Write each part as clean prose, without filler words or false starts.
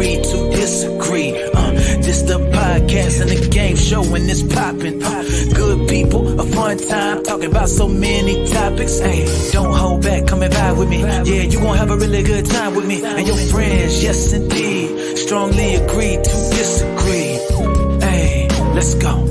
agree to disagree. This the podcast and the game show when it's popping. Good people, a fun time, talking about so many topics. Hey, don't hold back, come and vibe with me. Yeah, you gon' have a really good time with me and your friends. Yes, indeed, strongly agree to disagree. Hey, let's go.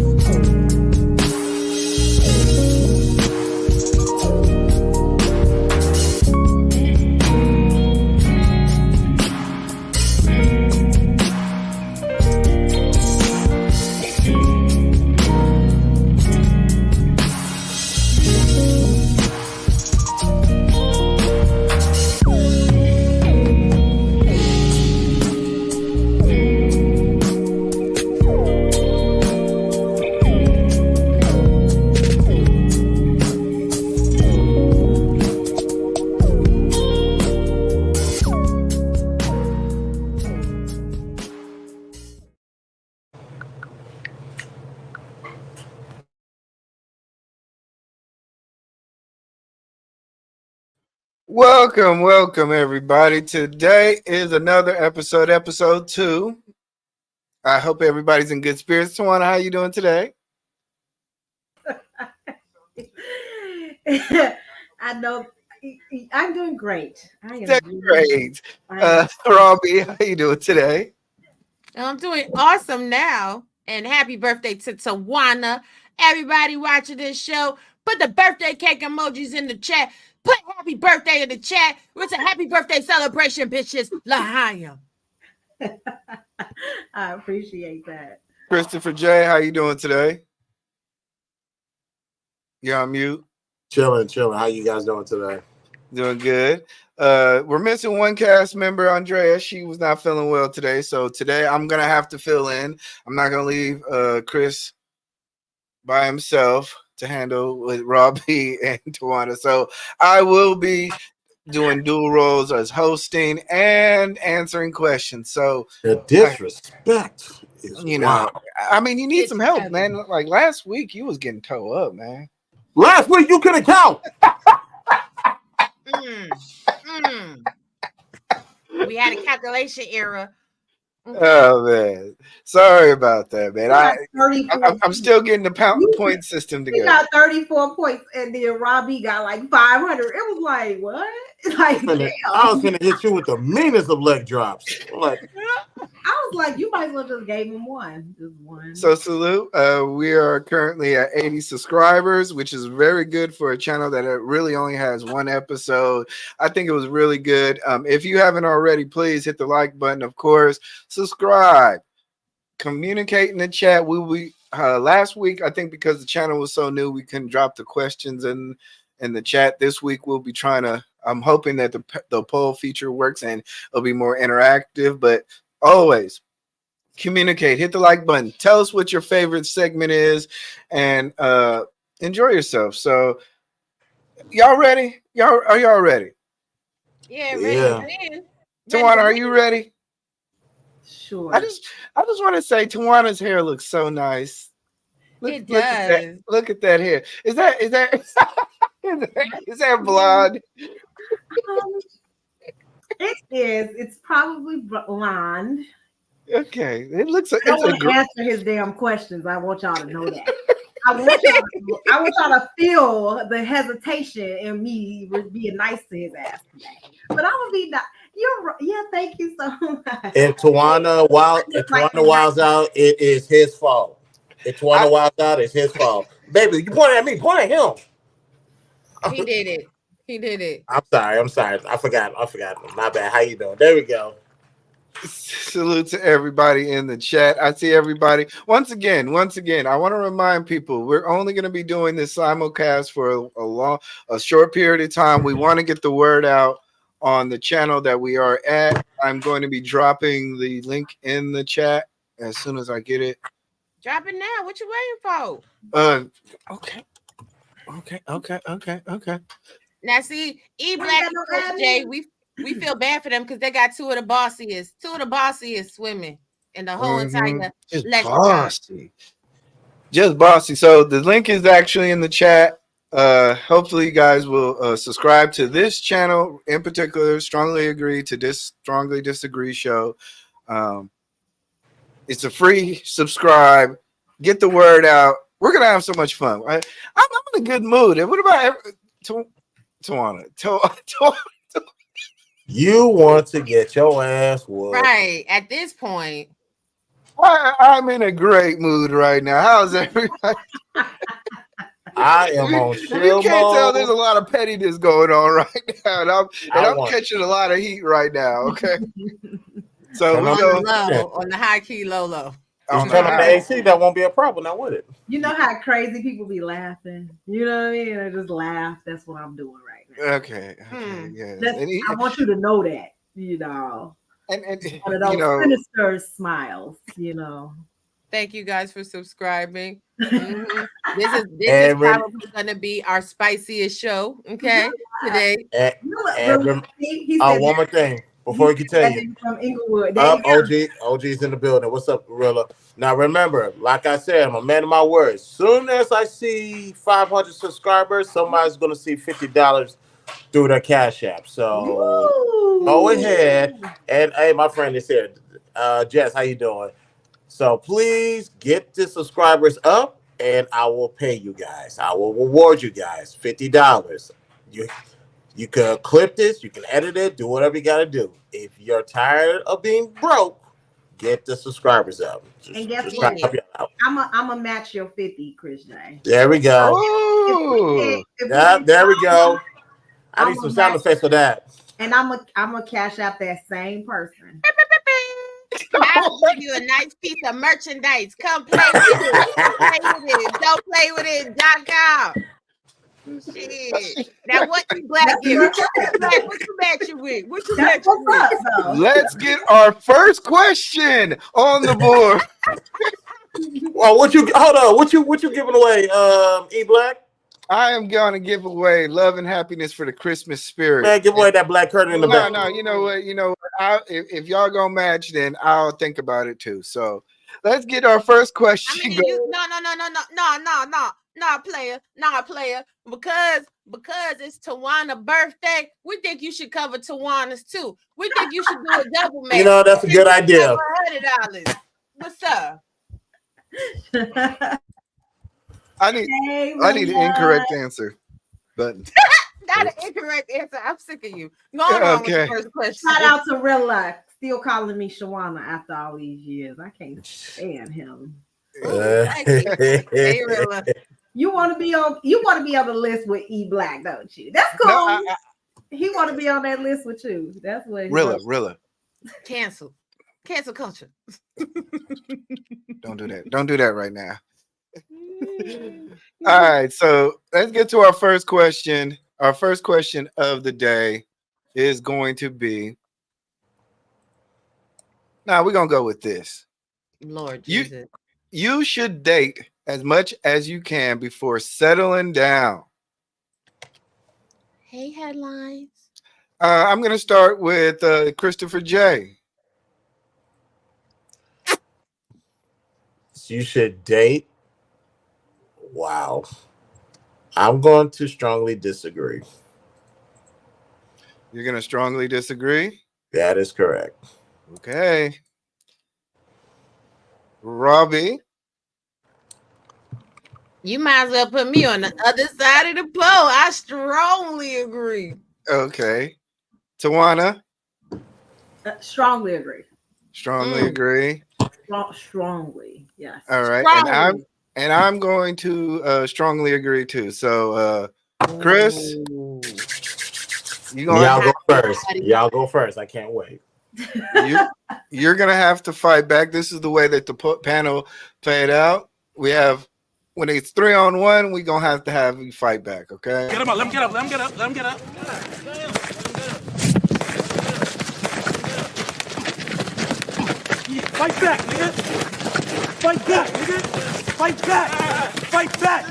Welcome, everybody. Today is another episode 2. I hope everybody's in good spirits. Tawana, how you doing today? I know I'm doing great. I am doing great. Robbie, how you doing today? I'm doing awesome now. And happy birthday to Tawana. Everybody watching this show, put the birthday cake emojis in the chat. Put happy birthday in the chat. It's a happy birthday celebration, bitches. Lahia. I appreciate that. Christopher J, how you doing today? You're on mute. Chilling. How you guys doing today? Doing good. We're missing one cast member, Andrea. She was not feeling well today, so today I'm gonna have to fill in. I'm not gonna leave Chris by himself to handle with Robbie and Tawana. So I will be doing dual roles as hosting and answering questions. So the disrespect is wild. I mean, you need some help, man. Like last week, you was getting toe up, man. Last week you couldn't count. We had a calculation error. Oh man, sorry about that, man. I'm still getting the point system together. He got 34 points, and then Robbie got like 500. It was like what? Like I was gonna hit you with the meanest of leg drops. Like I was like, you might as well just gave him one. Just one. So salute. We are currently at 80 subscribers, which is very good for a channel that really only has one episode. I think it was really good. If you haven't already, please hit the like button. Of course, subscribe, communicate in the chat. Last week, I think because the channel was so new, we couldn't drop the questions in the chat. This week, we'll be trying to. I'm hoping that the poll feature works and it'll be more interactive. But always communicate, hit the like button, tell us what your favorite segment is, and enjoy yourself. So y'all ready? Are y'all ready? Yeah, ready. Tawana, are you ready? Sure. I just want to say Tawana's hair looks so nice. It does. Look at that hair. Is that is that blonde? It is. It's probably blonde. Okay, it looks. I don't want to answer his damn questions. I want y'all to know that. I want y'all to feel the hesitation in me being nice to his ass today. But I'm gonna be not. Thank you so much. If Tawana Wild's out, it is his fault. If Tawana Wild's out, it's his fault. Baby, you pointed at me. Point at him. He did it. I'm sorry. I forgot. My bad. How you doing? There we go. Salute to everybody in the chat. I see everybody. Once again, I want to remind people we're only going to be doing this simulcast for a short period of time. We want to get the word out on the channel that we are at. I'm going to be dropping the link in the chat as soon as I get it. Drop it now. What you waiting for? Okay. Now see, E-Black and Coach J, we feel bad for them because they got two of the bossiest swimming in the whole entire just bossy. So the link is actually in the chat. Hopefully you guys will subscribe to this channel in particular. Strongly Agree to Strongly Disagree show. It's a free subscribe. Get the word out. We're gonna have so much fun. I'm in a good mood. And what about Tawana? You want to get your ass whooped. Right. At this point. I'm in a great mood right now. How's everybody? I am on You chill can't tell mode. there's a lot of pettiness going on right now. And I'm want- catching a lot of heat right now. Okay. So Come we on. go On the high key low. on Just the turn on the high. AC. That won't be a problem now, would it? You know how crazy people be laughing. You know what I mean? They just laugh. That's what I'm doing right now. Okay. Yeah. I want you to know that. You know, And one of those you know, sinister smiles. You know. Thank you guys for subscribing. Mhm. This is Every- probably gonna be our spiciest show. Okay, today. And, Really, he said one more thing before we continue. from Inglewood. There Up, you go. OG's in the building. What's up, Gorilla? Now remember, like I said, I'm a man of my word. Soon as I see 500 subscribers, somebody's gonna see $50 through their Cash App. So go ahead and hey, my friend is here. Jess, how you doing? So please get the subscribers up, and I will pay you guys. I will reward you guys $50. You can clip this, you can edit it, do whatever you got to do. If you're tired of being broke, get the subscribers up. And guess just what? help you out. I'm a match your 50, Chris J. There we go. oh, There we go. I need I'm some a sound match- effects for that. And I'm a cash out that same person. I'll give you a nice piece of merchandise. Come play with it. Don't play with it. Doc out. Shit. Now what you black give? What you match you with? What you match That's you what's with? up, though. let's get our first question on the board. Well, what you giving away, E Black? I am going to give away love and happiness for the Christmas spirit. Man, give away that black curtain in the back. No, you know what? If y'all gonna match, then I'll think about it too. So let's get our first question. I mean, no, player. Because it's Tawana's birthday, we think you should cover Tawana's too. We think you should do a double match. You know, that's a good idea. $100. What's up? I need an incorrect answer button. Not an incorrect answer. I'm sick of you. Go on with the first question. Shout out to Real Life, still calling me Shawana after all these years. I can't stand him. Hey, Rilla. You want to be on the list with E Black, don't you? That's cool. No, He want to be on that list with you. That's what. Rilla. Cancel culture. Don't do that. Don't do that right now. All right, so let's get to our first question. Our first question of the day is going to be. Now we're gonna go with this. Lord Jesus. You should date as much as you can before settling down. Hey, headlines. I'm gonna start with Christopher J. You should date. Wow. I'm going to strongly disagree. You're gonna strongly disagree? That is correct. Okay. Robbie. You might as well put me on the other side of the pole. I strongly agree. Okay. Tawana. Strongly agree. Strongly agree. Strongly, yes. All right. Strongly. And I'm going to strongly agree too. So Chris, you going Y'all go first. Y'all go first. I can't wait. you're gonna have to fight back. This is the way that the panel played out. We have when it's 3-on-1, we're gonna have you fight back, okay? Get him up, let him get up, let him get up, let him get up. Fight back, nigga! Fight back, nigga! Fight back! Fight back!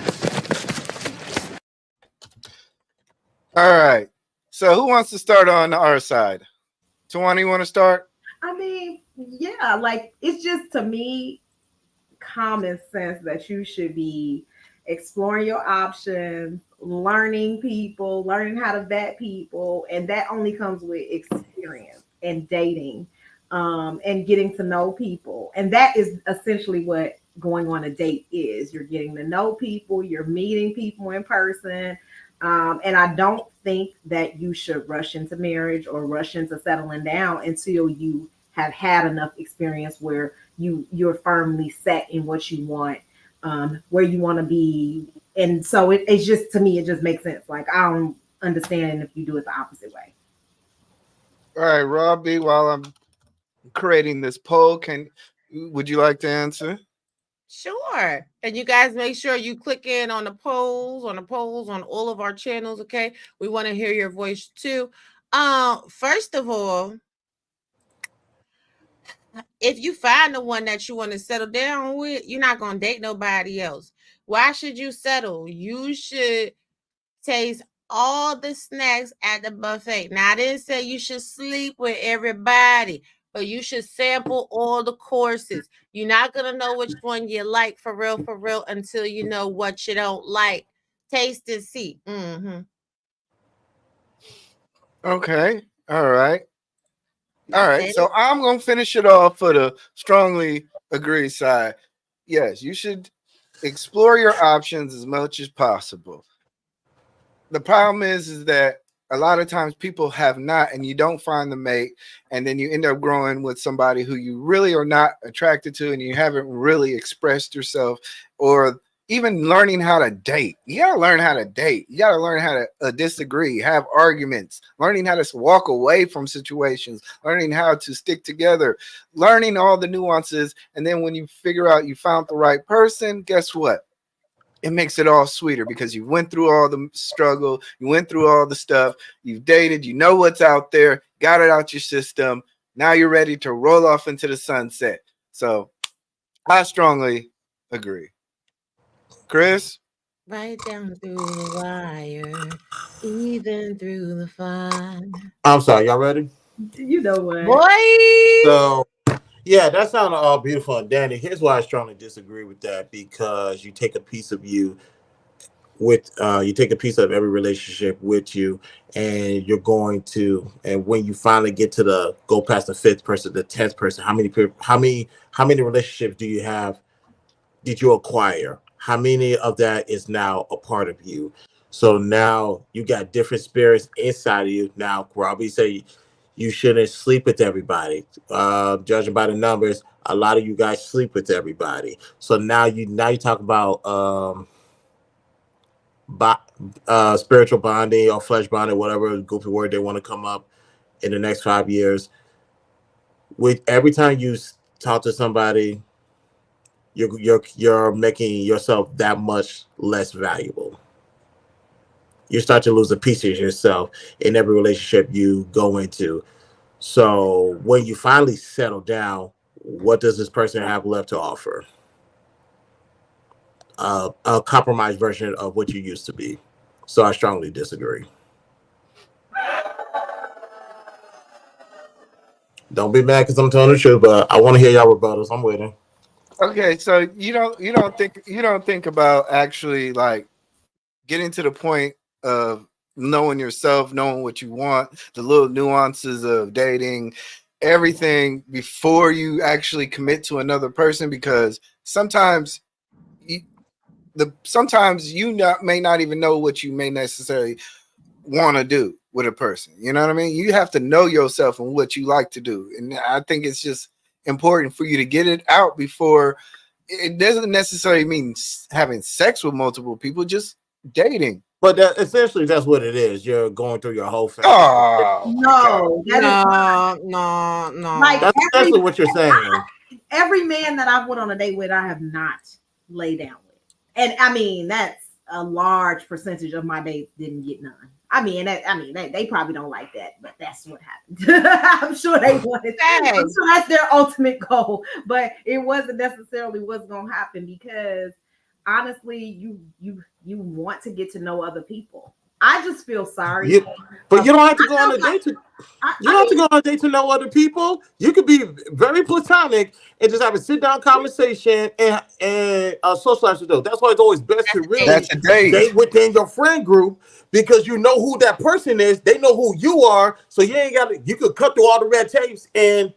All right. So who wants to start on our side? Tawana, you want to start? I mean, yeah, like it's just to me common sense that you should be exploring your options, learning people, learning how to vet people, and that only comes with experience and dating. and getting to know people. And that is essentially what going on a date is. You're getting to know people, you're meeting people in person. And I don't think that you should rush into marriage or rush into settling down until you have had enough experience where you're firmly set in what you want, where you want to be. And so it's just, to me, it just makes sense. Like, I don't understand if you do it the opposite way. All right, Robbie, while I'm creating this poll, would you like to answer? Sure. And you guys make sure you click in on the polls on all of our channels. Okay. We want to hear your voice too. First of all, if you find the one that you want to settle down with, you're not going to date nobody else. Why should you settle? You should taste all the snacks at the buffet. Now, I didn't say you should sleep with everybody, but you should sample all the courses. You're not going to know which one you like for real, until you know what you don't like. Taste and see. Mm-hmm. Okay. All right. So I'm going to finish it off for the strongly agree side. Yes, you should explore your options as much as possible. The problem is that a lot of times people have not, and you don't find the mate, and then you end up growing with somebody who you really are not attracted to, and you haven't really expressed yourself, or even learning how to date. You got to learn how to date. You got to learn how to disagree, have arguments, learning how to walk away from situations, learning how to stick together, learning all the nuances. And then when you figure out you found the right person, guess what? It makes it all sweeter because you went through all the struggle, you went through all the stuff, you've dated, you know what's out there, got it out your system. Now you're ready to roll off into the sunset. So I strongly agree. Chris? Right down through the wire, even through the fun. I'm sorry, y'all ready? You know what? Boy! So, yeah, that sounded all beautiful and dandy. Here's why I strongly disagree with that, because you take a piece of you with you take a piece of every relationship with you, and you're going to, and when you finally get to go past the 5th person, the 10th person, how many relationships do you have? Did you acquire? How many of that is now a part of you? So now you got different spirits inside of you. Now, Robbie say you shouldn't sleep with everybody. Judging by the numbers, a lot of you guys sleep with everybody. So now you talk about spiritual bonding or flesh bonding, whatever goofy word they want to come up in the next 5 years. With every time you talk to somebody, you're making yourself that much less valuable. You start to lose a piece of yourself in every relationship you go into. So when you finally settle down, what does this person have left to offer? A compromised version of what you used to be. So I strongly disagree. Don't be mad because I'm telling the truth, but I want to hear y'all rebuttals. I'm waiting. Okay, so you don't think about actually like getting to the point of knowing yourself, knowing what you want, the little nuances of dating, everything before you actually commit to another person, because sometimes you may not even know what you may necessarily want to do with a person. You know what I mean? You have to know yourself and what you like to do. And I think it's just important for you to get it out before. It doesn't necessarily mean having sex with multiple people, just dating. But essentially, that's what it is. You're going through your whole family. Oh No, No. Like, That's essentially what you're saying. Every man that I've went on a date with, I have not laid down with. And I mean, that's a large percentage of my dates didn't get none. They probably don't like that, but that's what happened. I'm sure they wanted that. I'm sure that's their ultimate goal, but it wasn't necessarily what's going to happen, because honestly, you want to get to know other people. I just feel sorry. But you don't have to go on a date to. You don't have to go on a date to know other people. You could be very platonic and just have a sit-down conversation and socialize with them. That's why it's always best to really date within your friend group, because you know who that person is. They know who you are, so you ain't got to. You could cut through all the red tapes and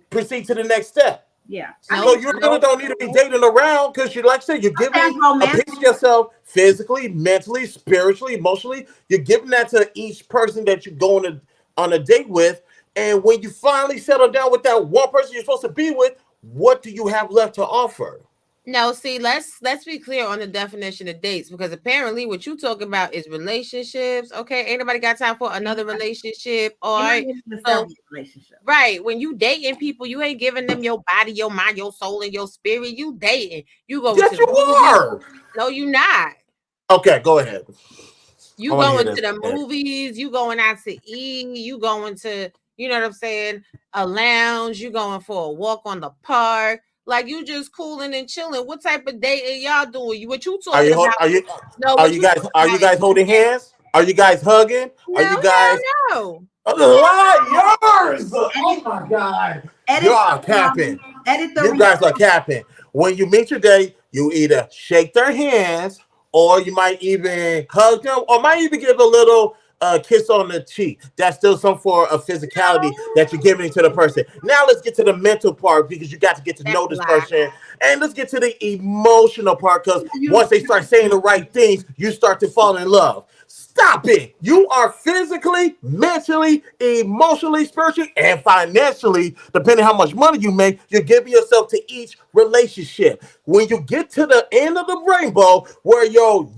proceed to the next step. Yeah. So you really don't need to be dating around because you, like I said, you're giving a piece of yourself physically, mentally, spiritually, emotionally. You're giving that to each person that you're going on a date with. And when you finally settle down with that one person you're supposed to be with, what do you have left to offer? No, see, let's be clear on the definition of dates, because apparently what you talking about is relationships. Okay, ain't nobody got time for another relationship. All right, so, right. When you dating people, you ain't giving them your body, your mind, your soul, and your spirit. You dating. You go. Yes, you are. No, you not. Okay, go ahead. You going to the movies. You going out to eat. You going to, you know what I'm saying, a lounge. You going for a walk on the park. Like, you just cooling and chilling. What type of date are y'all doing? What you talking about? Are you guys holding hands? Are you guys hugging? No, are you guys no. Liars! Oh my God. You are capping. You guys are capping. When you meet your date, you either shake their hands, or you might even hug them, or might even give a little kiss on the cheek. That's still some form of physicality that you're giving to the person. Now let's get to the mental part, because you got to get to know this person. And let's get to the emotional part, because once they start saying the right things, you start to fall in love. Stop it. You are physically, mentally, emotionally, spiritually, and financially, depending how much money you make, you're giving yourself to each relationship. When you get to the end of the rainbow, where your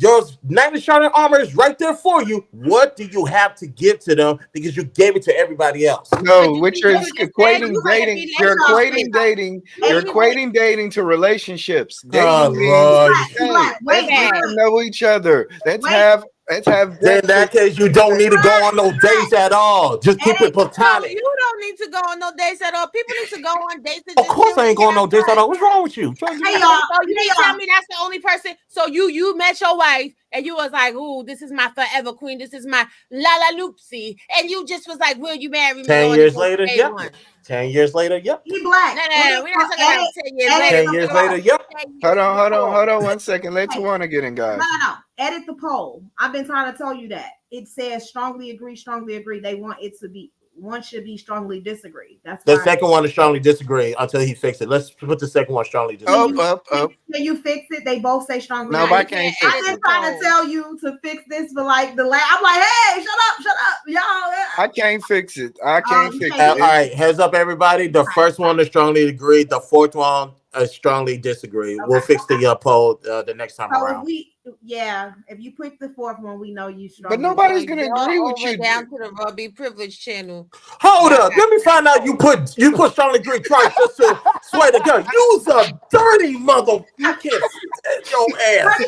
knight in shining armor is right there for you, what do you have to give to them, because you gave it to everybody else? No, which is equating dating. You're equating dating to relationships. Dating means let's get to know each other. Let's have. Then in that case, you don't need to go on no dates at all. Just keep it platonic. You don't need to go on no dates at all. People need to go on dates. Of course, I ain't going on no dates at all. What's wrong with you? Hey, y'all. You didn't tell me that's the only person. So you met your wife and you was like, "Ooh, this is my forever queen. This is my la loopsy," and you just was like, "Will you marry me?" 10 years later, yep. 10 years later, yep. He black. No, we're not talking about 10 years later. 10 years later, yep. Hold on 1 second. Let Tawana get in, guys. No. Edit the poll. I've been trying to tell you that. It says strongly agree, strongly agree. They want it to be, one should be strongly disagree. That's the second one is strongly disagree until he fixes it. Let's put the second one strongly disagree. Up. Can you fix it? They both say strongly. No, I can't fix it. I've been trying to tell you to fix this for like the last. I'm like, hey, shut up, y'all. I can't fix it. I can't fix it. All right, heads up, everybody. The first one is strongly agree. The fourth one is strongly disagree. Okay. We'll fix the poll the next time around. If you pick the fourth one, we know you strongly. But nobody's gonna agree with you. Down to the Robbie Privilege channel. Hold up, let me find out you put strongly agree twice just to sway the gun. You's a dirty mother. You can't stand your ass.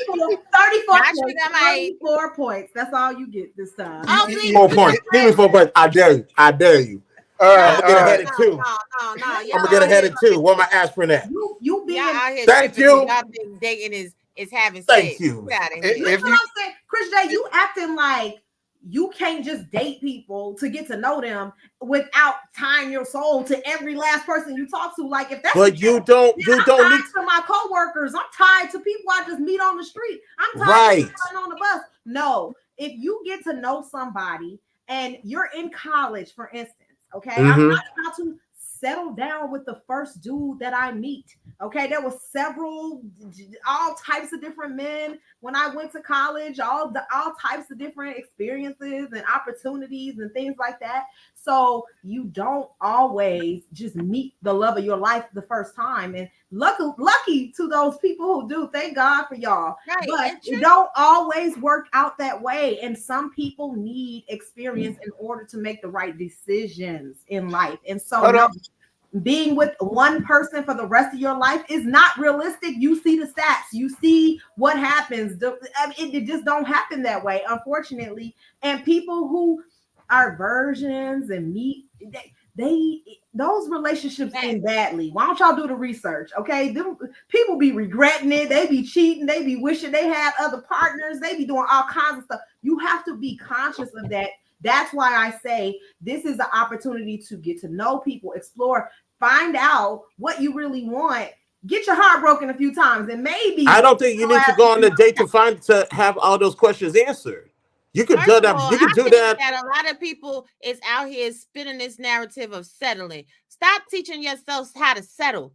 34 points. That's all you get this time. 4 points. Give me 4 points. I dare you. All right, I'm gonna get ahead of 2. No. I'm gonna get ahead of 2. Where my aspirin at? You being thank you. Y'all think dating is having thank sex. You. If you saying, Chris J, you acting like you can't just date people to get to know them without tying your soul to every last person you talk to. Like, if that's you don't need to my coworkers. I'm tied to people I just meet on the street. I'm tied to people on the bus. No, if you get to know somebody and you're in college, for instance. Okay, I'm not about to settle down with the first dude that I meet. Okay, there was all types of different men when I went to college, all types of different experiences and opportunities and things like that. So you don't always just meet the love of your life the first time. And lucky to those people who do. Thank God for y'all. Right. But it don't always work out that way. And some people need experience in order to make the right decisions in life. And so being with one person for the rest of your life is not realistic. You see the stats, you see what happens. It just don't happen that way, unfortunately. And people who are virgins and meet, those relationships end badly. Why don't y'all do the research? Okay, people be regretting it. They be cheating. They be wishing they had other partners. They be doing all kinds of stuff. You have to be conscious of that. That's why I say this is an opportunity to get to know people, explore, find out what you really want. Get your heart broken a few times, and maybe I don't think you need to go on a date to have all those questions answered. You could First do of that. all, You could I do think that. that a lot of people is out here spinning this narrative of settling. Stop teaching yourselves how to settle.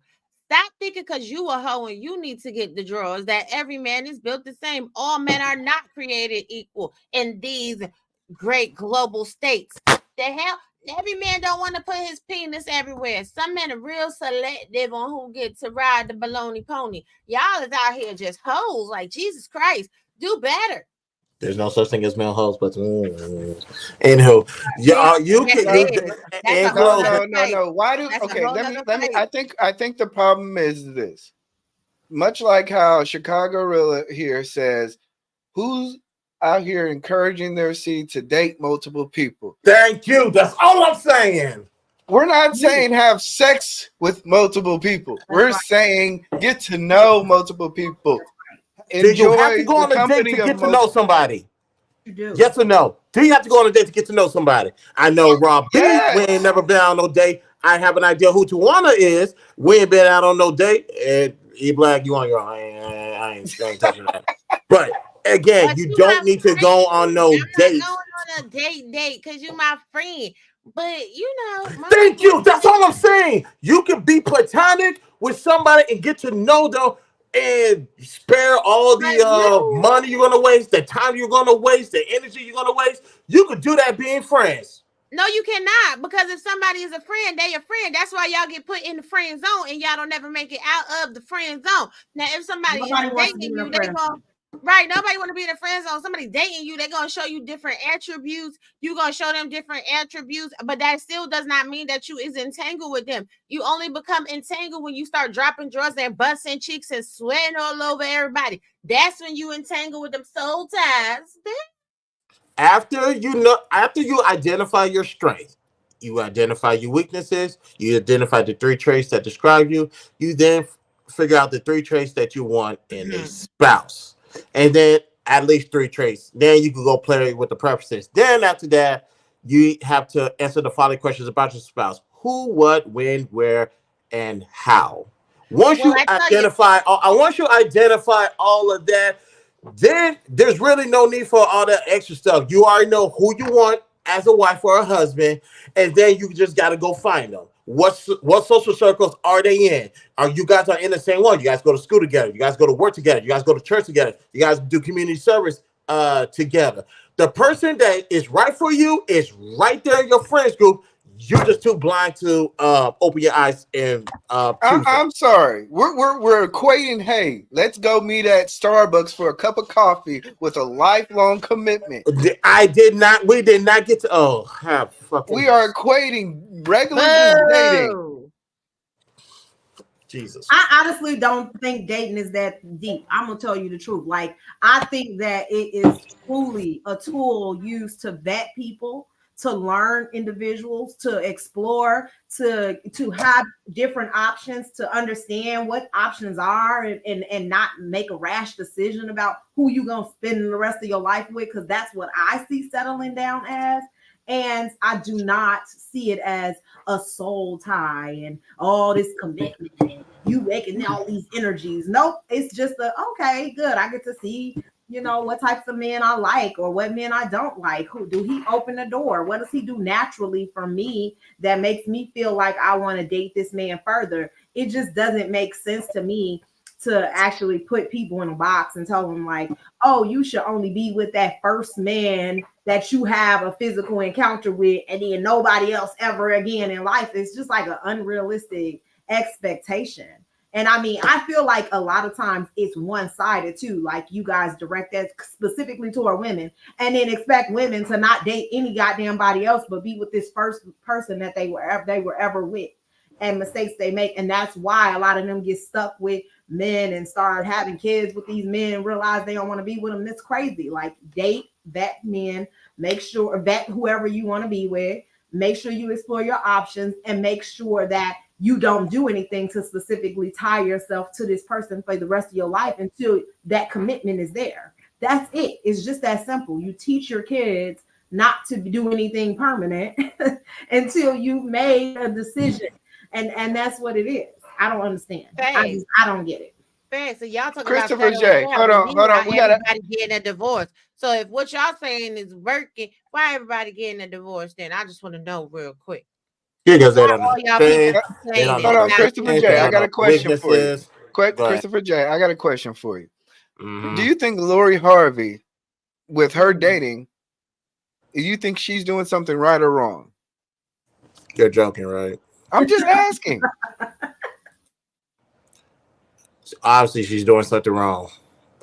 Stop thinking because you a hoe and you need to get the drawers that every man is built the same. All men are not created equal in these great global states. The hell, every man don't want to put his penis everywhere. Some men are real selective on who get to ride the baloney pony. Y'all is out here just hoes. Like Jesus Christ, do better. There's no such thing as male hoes, but anywho, you Yes, can it you is. That's a in whole No, closing. no, nother no, fight. no. Why do That's a okay? whole Let me. nother fight. I think the problem is this. Much like how Chicago Rilla here says, who's out here encouraging their seed to date multiple people? Thank you. That's all I'm saying. We're not saying have sex with multiple people. We're saying get to know multiple people. Did you have to Enjoy go the on a date company to of get to know multiple. somebody? You do. Yes or no? Do you have to go on a date to get to know somebody? I know Rob B. Yes. We ain't never been out on no date. I have an idea who Tawana is. We ain't been out on no date. And E Black, you on your own. I ain't touching that. But again, But you you don't my need to go on no I'm not dates. going on a date because you my friend. But you know, Thank you. That's all I'm saying. You can be platonic with somebody and get to know them and spare all the money you're gonna waste, the time you're gonna waste, the energy you're gonna waste. You could do that being friends. No, you cannot, because if somebody is a friend, they a friend. That's why y'all get put in the friend zone and y'all don't never make it out of the friend zone. Now, if somebody Nobody is wants to be dating in a you, they friend going right. Nobody want to be in a friend zone. Somebody dating you, they're gonna show you different attributes. You gonna show them different attributes, but that still does not mean that you is entangled with them. You only become entangled when you start dropping drawers and busting cheeks and sweating all over everybody. That's when you entangle with them soul ties. After you identify your strength, you identify your weaknesses, you identify the 3 traits that describe you, you then figure out the 3 traits that you want in a spouse. And then at least 3 traits. Then you can go play with the preferences. Then after that, you have to answer the following questions about your spouse: who, what, when, where, and how. Once you identify all of that, then there's really no need for all that extra stuff. You already know who you want as a wife or a husband, and then you just got to go find them. What social circles are they in? Are you guys are in the same one? You guys go to school together. You guys go to work together. You guys go to church together. You guys do community service together. The person that is right for you is right there in your friends group. You're just too blind to open your eyes and I'm sorry. We're equating. Hey, let's go meet at Starbucks for a cup of coffee with a lifelong commitment. I did not. We did not get to. Oh, have fucking. We are equating regular just dating. Jesus. I honestly don't think dating is that deep. I'm gonna tell you the truth. Like, I think that it is truly a tool used to vet people, to learn individuals, to explore, to have different options, to understand what options are, and not make a rash decision about who you're gonna spend the rest of your life with, because that's what I see settling down as. And I do not see it as a soul tie and all this commitment and you making all these energies. Nope, it's just okay, good. I get to see, what types of men I like or what men I don't like. Who do he open the door? What does he do naturally for me that makes me feel like I want to date this man further? It just doesn't make sense to me to actually put people in a box and tell them like, oh, you should only be with that first man that you have a physical encounter with, and then nobody else ever again in life. It's just like an unrealistic expectation. And I mean, I feel like a lot of times it's one-sided too. Like, you guys direct that specifically toward women and then expect women to not date any goddamn body else, but be with this first person that they were ever with, and mistakes they make. And that's why a lot of them get stuck with men and start having kids with these men and realize they don't want to be with them. That's crazy. Like, date, vet men, make sure, vet whoever you want to be with, make sure you explore your options, and make sure that you don't do anything to specifically tie yourself to this person for the rest of your life until that commitment is there. That's it. It's just that simple. You teach your kids not to do anything permanent until you made a decision. And that's what it is. I don't understand. I don't get it. Facts. So y'all talking about Christopher settling J. down, Hold but on. meanwhile, We gotta. everybody getting a divorce. So if what y'all saying is working, why everybody getting a divorce? Then I just want to know real quick. Because they don't know All y'all things. people They don't complaining know Hold the on, not Christopher things. doing They J. I don't got know a the question for you. weaknesses. Go ahead. Christopher J. I got a question for you. Mhm. Do you think Lori Harvey, with her Mhm. dating, do you think she's doing something right or wrong? You're joking, right? I'm just asking. Obviously, she's doing something wrong.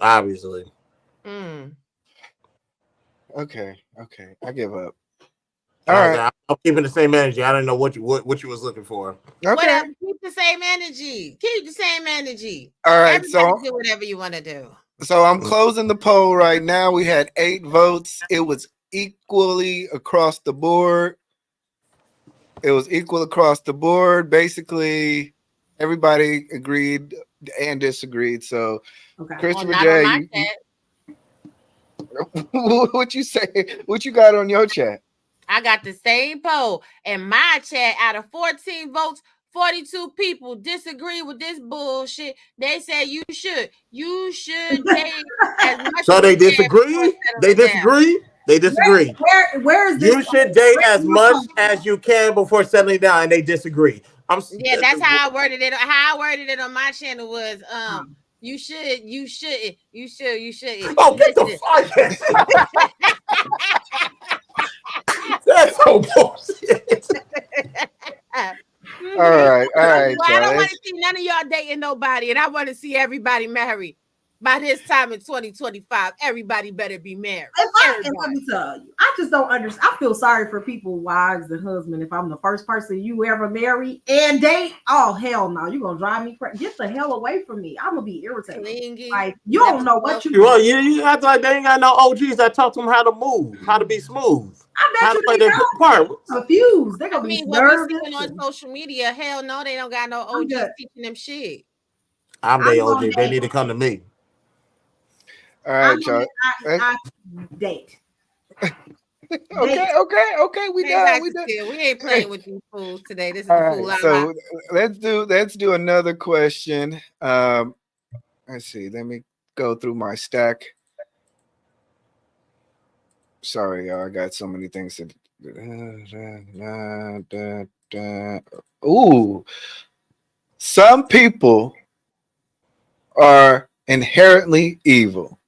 Obviously. Mm. Okay. I give up. And All I was right. like, I'm keeping the same energy. I didn't know what you was looking for. Okay. Whatever. Keep the same energy. Keep the same energy. All right. Everybody So do whatever you want to do. I'm closing the poll right now. We had 8 votes. It was equally across the board. Basically, everybody agreed and disagreed. So, Okay. Well, Christopher not on J, my chat. what you say? What you got on your chat? I got the same poll. And my chat, out of 14 votes, 42 people disagree with this bullshit. They say you should date as much So as they you can before disagree? They settling down. disagree? They disagree. Where is this? You should date Where is as this much coming from? as you can before settling down, and they disagree. Yeah, that's how I worded it. How I worded it on my channel was you shouldn't. Oh, get the Listen. fuck! That's so bullshit. All right, Well, I don't y'all. want to see none of y'all dating nobody, and I want to see everybody married. By this time in 2025, everybody better be married. And let Everybody. me tell you, I just don't understand. I feel sorry for people, wives and husbands. If I'm the first person you ever marry and date, oh hell no, you're gonna drive me crazy. Get the hell away from me. I'm gonna be irritated. Clingy. Like you don't know what you. Well, you act like they ain't got no OGs that taught them how to move, how to be smooth, I how bet to you play they their part. don't. Confused. They're I gonna be mean, what we nervous. seeing on social media, hell no, they don't got no I'm OGs good. teaching them shit. I'm I'm their gonna OG. They date. need to come to me. All I'm right, gonna, y'all. I date. Okay. We Hey, done. Dr. Still, we ain't playing with these fools today. This is All the right. fool out. So let's do another question. Let's see. Let me go through my stack. Sorry, y'all. I got so many things to. Ooh, some people are inherently evil.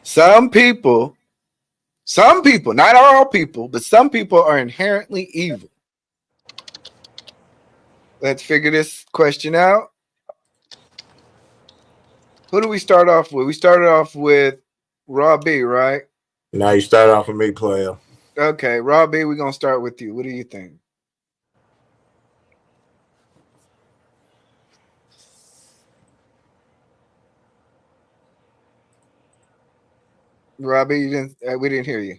Some people, not all people, but some people are inherently evil. Let's figure this question out. Who do we start off with? We started off with Rob B, right? Now you start off with me, player. Okay, Rob B, we're going to start with you. What do you think? Robbie, we didn't hear you.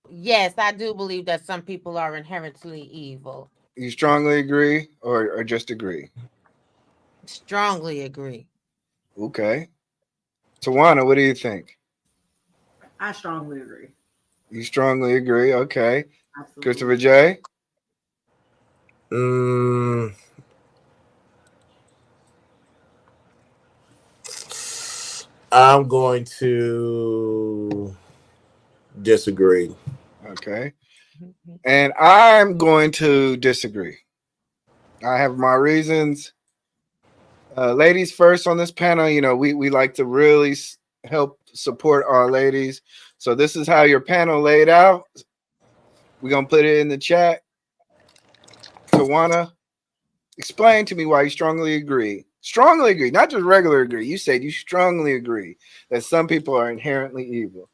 Yes, I do believe that some people are inherently evil. You strongly agree or just agree? Strongly agree. Okay. Tawana, what do you think? I strongly agree. You strongly agree. Okay. Absolutely. Christopher J. I'm going to disagree. Okay. And I'm going to disagree. I have my reasons. Ladies first on this panel, we like to really help support our ladies. So this is how your panel laid out. We're going to put it in the chat. Tawana, explain to me why you strongly agree. Strongly agree, not just regular agree. You said you strongly agree that some people are inherently evil.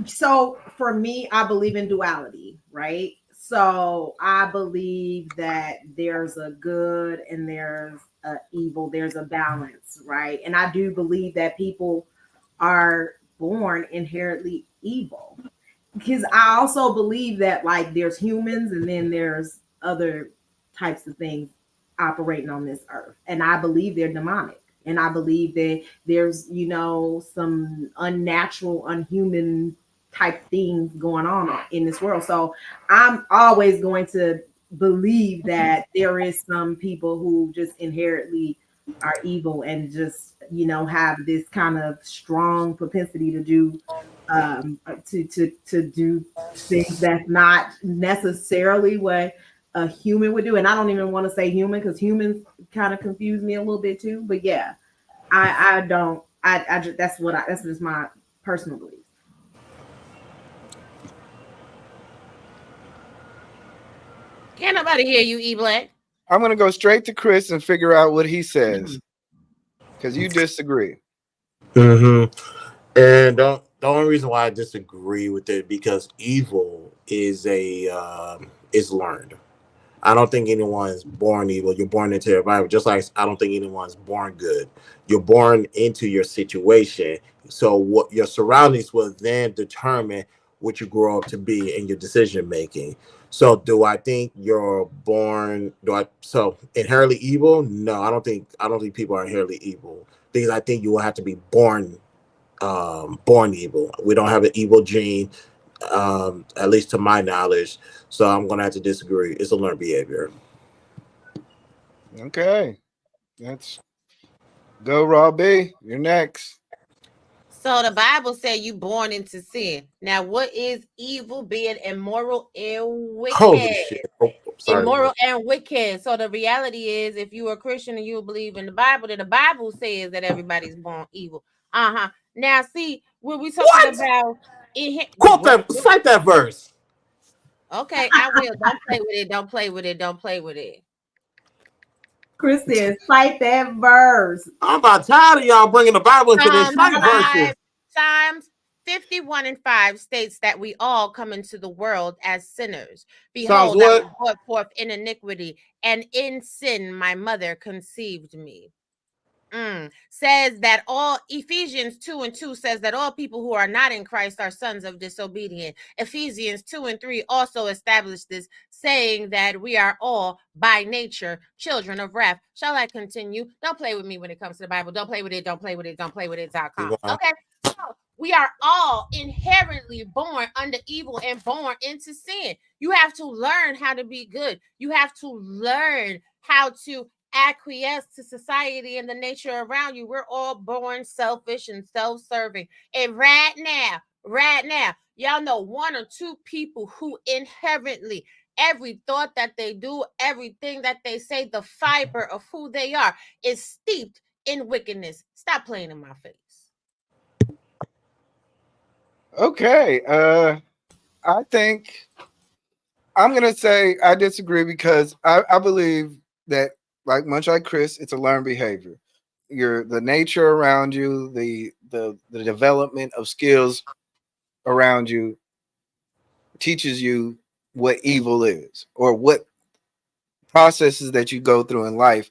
So for me, I believe in duality, right? So I believe that there's a good and there's a evil, there's a balance, right? And I do believe that people are born inherently evil. Because I also believe that like there's humans and then there's other types of things operating on this earth. And I believe they're demonic. And I believe that there's, some unnatural, unhuman type things going on in this world. So I'm always going to believe that there is some people who just inherently are evil and just have this kind of strong propensity to do to do things that's not necessarily what a human would do. And I don't even want to say human because humans kind of confuse me a little bit too. But yeah, I don't I just that's just my personal belief. Can't nobody hear you, E Black. I'm gonna go straight to Chris and figure out what he says because you disagree. Mm-hmm. And the only reason why I disagree with it because evil is is learned. I don't think anyone's born evil. You're born into your Bible, just like I don't think anyone's born good. You're born into your situation. So what your surroundings will then determine what you grow up to be in your decision making. So do I think you're born? So inherently evil? No, I don't think people are inherently evil. Because I think you will have to be born evil. We don't have an evil gene, at least to my knowledge. So I'm gonna have to disagree. It's a learned behavior. Okay, let's go, Robbie. You're next. So the Bible said you born into sin. Now, what is evil? Being immoral and wicked. Holy shit! Sorry. Immoral and wicked. So the reality is, if you are a Christian and you believe in the Bible, then the Bible says that everybody's born evil. Now, see, when we talking about quote that, cite that verse. Okay, I will. Don't play with it. Don't play with it. Don't play with it. Chris says, cite that verse. I'm about tired of y'all bringing the Bible into this. Cite verses. Psalms 51:5 states that we all come into the world as sinners. Behold, I was brought forth in iniquity, and in sin my mother conceived me. Says that all Ephesians 2:2 says that all people who are not in Christ are sons of disobedience. Ephesians 2:3 also established this, saying that we are all by nature children of wrath. Shall I continue? Don't play with me when it comes to the Bible. Don't play with it. Don't play with it. Don't play with it.com. Okay. So we are all inherently born under evil and born into sin. You have to learn how to be good. You have to learn how to acquiesce to society and the nature around you. We're all born selfish and self-serving. And right now, y'all know one or two people who inherently, every thought that they do, everything that they say, the fiber of who they are is steeped in wickedness. Stop playing in my face. Okay. I think I'm going to say I disagree because I believe that much like Chris, it's a learned behavior. The nature around you, the development of skills around you teaches you what evil is, or what processes that you go through in life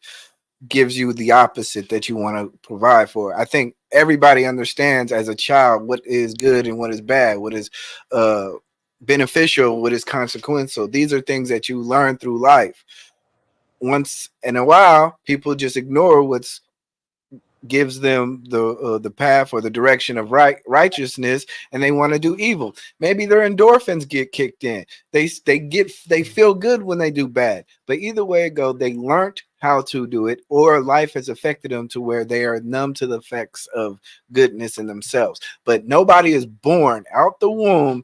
gives you the opposite that you want to provide for. I think everybody understands as a child what is good and what is bad, what is beneficial, what is consequential. These are things that you learn through life. Once in a while, people just ignore what's gives them the path or the direction of righteousness, and they want to do evil. Maybe their endorphins get kicked in. They feel good when they do bad. But either way it go, they learned how to do it, or life has affected them to where they are numb to the effects of goodness in themselves. But nobody is born out the womb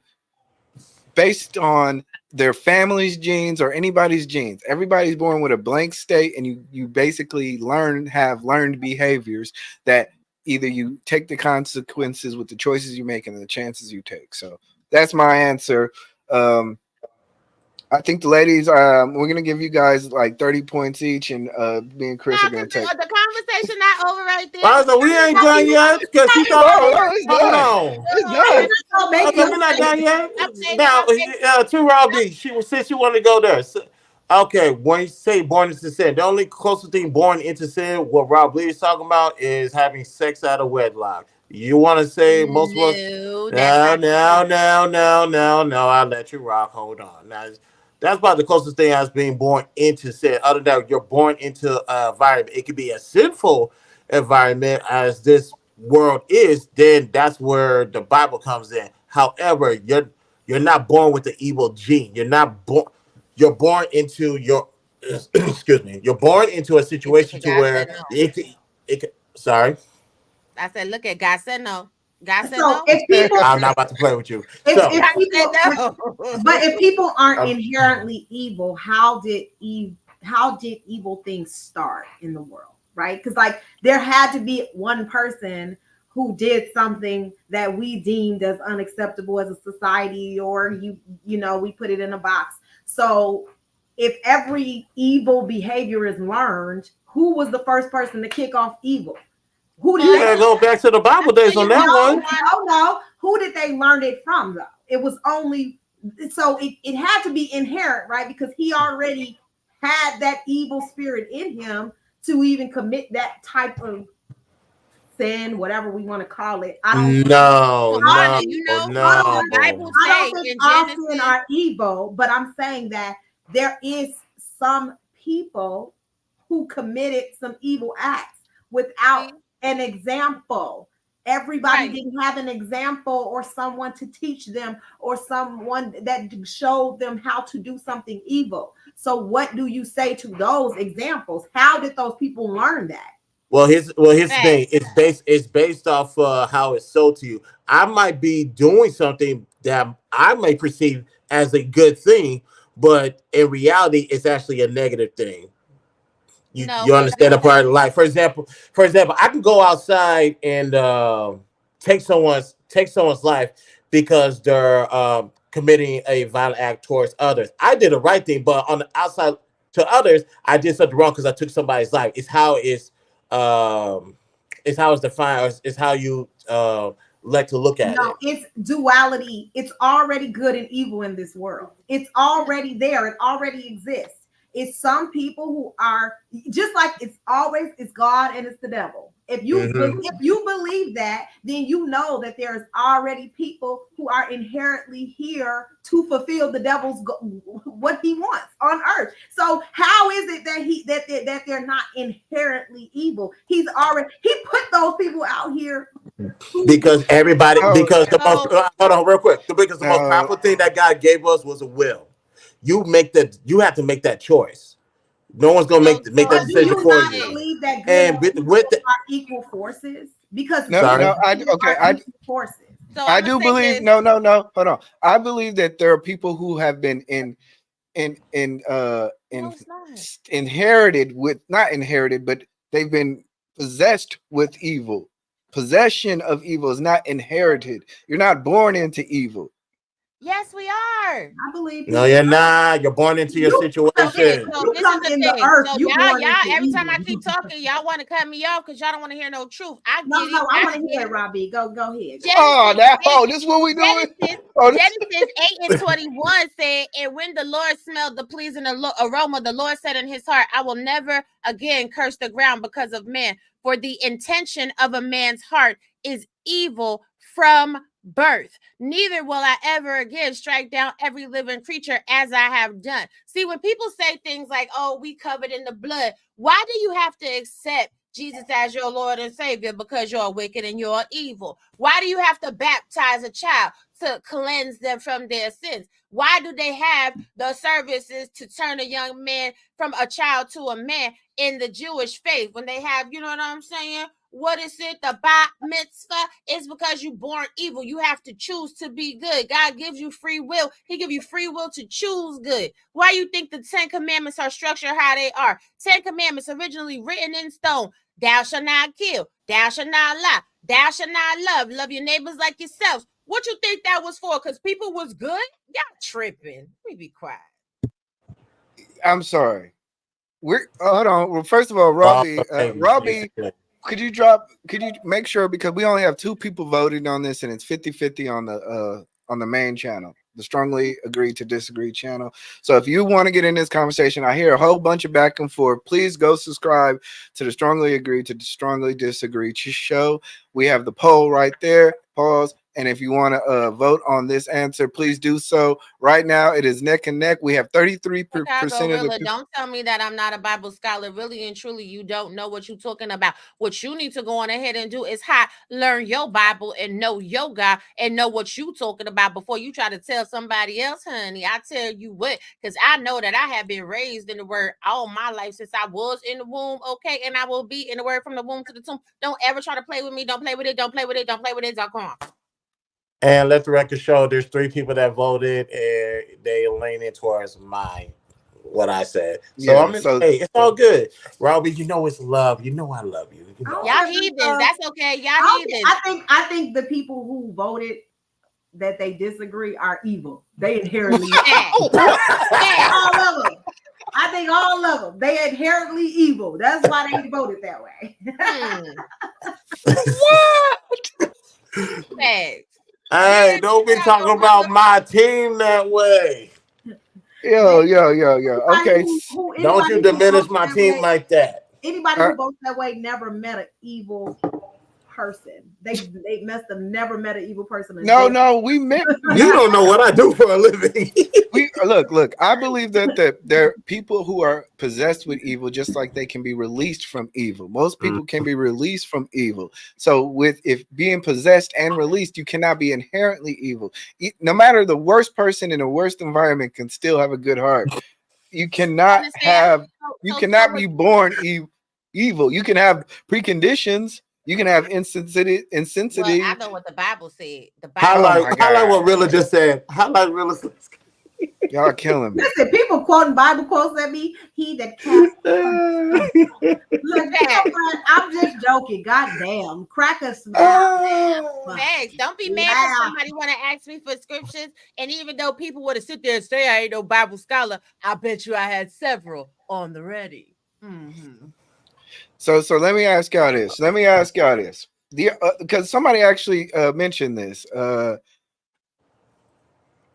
based on their family's genes or anybody's genes. Everybody's born with a blank state, and you basically have learned behaviors that either you take the consequences with the choices you make and the chances you take. So that's my answer. I think the ladies, we're gonna give you guys like 30 points each, and me and Chris are gonna take. The conversation not over right there. So we ain't done yet because she thought. Hold on. It's done. We're not done yet. Now, to Robbie, since she wanted to go there. So, okay, when you say born into sin, the only closest thing born into sin, what Rob Lee is talking about, is having sex out of wedlock. You want to say most of us? No. I'll let you rock. Hold on. Now, that's about the closest thing as being born into sin. Other than that, you're born into an environment. It could be a sinful environment as this world is. Then that's where the Bible comes in. However, you're not born with the evil gene. You're not born. you're born into excuse me, you're born into a situation to God where said no. sorry, I said, look at God said no. God said So no. if people, I'm not about to play with you. if, So if God people, said no. but if people aren't Um, inherently evil, how did evil things start in the world, right? Because like there had to be one person who did something that we deemed as unacceptable as a society, or you know, we put it in a box. So if every evil behavior is learned, who was the first person to kick off evil? Who did you they gotta go back to the Bible days on that one. no. Who did they learn it from, though? It was only so it had to be inherent, right? Because he already had that evil spirit in him to even commit that type of sin, whatever we want to call it. I don't No, Marvin, you know, no. the Bible I don't say think in all Genesis. sin are evil, but I'm saying that there is some people who committed some evil acts without an example. Everybody Right. didn't have an example or someone to teach them or someone that showed them how to do something evil. So what do you say to those examples? How did those people learn that? Well, here's the Facts. thing. It's based off how it's sold to you. I might be doing something that I may perceive as a good thing, but in reality, it's actually a negative thing. No, You but understand a part of life. For example, I can go outside and take someone's life because they're committing a violent act towards others. I did the right thing, but on the outside to others, I did something wrong because I took somebody's life. It's how it's defined. Or it's how you like to look at No, it. it's duality. It's already good and evil in this world. It's already there. It already exists. It's some people who are just like it's God and it's the devil. If you believe that, then you know that there's already people who are inherently here to fulfill the devil's what he wants on earth. So how is it that they're not inherently evil? He put those people out here Because because the most hold on real quick. Because the most No. powerful thing that God gave us was a will. You have to make that choice. No one's gonna make that do decision you for not you. believe that good And and with evil are equal forces? Because No, Sorry? no, I equal forces. so I I'm do gonna say believe this. no, hold on. I believe that there are people who have been No, it's not. inherited with not inherited, but they've been possessed with evil. Possession of evil is not inherited. You're not born into evil. Yes, we are. I believe No, people. you're not. You're born into your You come Okay, situation. so you this is come the in the thing. earth. So You born y'all, into every time I evil. keep talking, y'all want to cut me off because y'all don't want to hear no truth. I No, get it. I I want to get hear it. it, Robbie. Go ahead. Oh, Genesis 8, this is what we doing. Genesis, Oh, this- Genesis 8:21 said, and when the Lord smelled the pleasing aroma, the Lord said in his heart, I will never again curse the ground because of man, for the intention of a man's heart is evil from birth. Neither will I ever again strike down every living creature as I have done. See, when people say things like, oh, we covered in the blood, why do you have to accept Jesus as your Lord and Savior? Because you're wicked and you're evil. Why do you have to baptize a child to cleanse them from their sins? Why do they have the services to turn a young man from a child to a man in the Jewish faith when they have, you know what I'm saying? What is it? The bat mitzvah is because you're born evil. You have to choose to be good. God gives you free will. He gives you free will to choose good. Why you think the 10 Commandments are structured how they are? 10 Commandments originally written in stone. Thou shalt not kill. Thou shalt not lie. Thou shalt not love. Love your neighbors like yourselves. What you think that was for? Because people was good? Y'all tripping. Let me be quiet. I'm sorry. Hold on. Well, first of all, Robbie, Basically. could you make sure, because we only have 2 people voting on this and it's 50-50 on the main channel, the Strongly Agree to Disagree channel. So if you want to get in this conversation, I hear a whole bunch of back and forth. Please go subscribe to the Strongly Agree to Strongly Disagree show We have the poll right there. Pause. And if you want to vote on this answer, please do so. Right now, it is neck and neck. We have 33% of Chicago the Rilla, don't tell me that I'm not a Bible scholar. Really and truly, you don't know what you're talking about. What you need to go on ahead and do is learn your Bible and know your God and know what you talking about before you try to tell somebody else, honey. I tell you what, because I know that I have been raised in the word all my life since I was in the womb, okay? And I will be in the word from the womb to the tomb. Don't ever try to play with me. Don't play with it. Don't play with it. Don't play with it. Don't come on. And let the record show there's 3 people that voted and they leaning towards what I said. So Yeah, hey, it's all good. Robbie, you know it's love. You know I love you. You know. Y'all heathens. That's okay. Y'all heathens. I think the people who voted that they disagree are evil. They inherently All of them. I think all of them. They inherently evil. That's why they voted that way. what? Thanks. Hey, don't be talking about my team that way. Yo. Okay. Don't you diminish my team like that. Anybody who votes that way never met an evil person. They must have never met an evil person. No, we met. You don't know what I do for a living. Look. I believe that there are people who are possessed with evil, just like they can be released from evil. Most people can be released from evil. So, if being possessed and released, you cannot be inherently evil. No matter the worst person in the worst environment can still have a good heart. You cannot have. You cannot be born evil. You can have preconditions. You can have insensitive. Well, I know what the Bible said. The Highlight Bible. what Rilla just said. Highlight Rilla. Y'all killing me. Listen, people quoting Bible quotes at me. He that cast. Look, I'm just joking. Goddamn, crack a smile. Thanks. Don't be mad if somebody want to ask me for scriptures. And even though people would have sit there and say I ain't no Bible scholar, I bet you I had several on the ready. So let me ask y'all this. Because somebody actually mentioned this.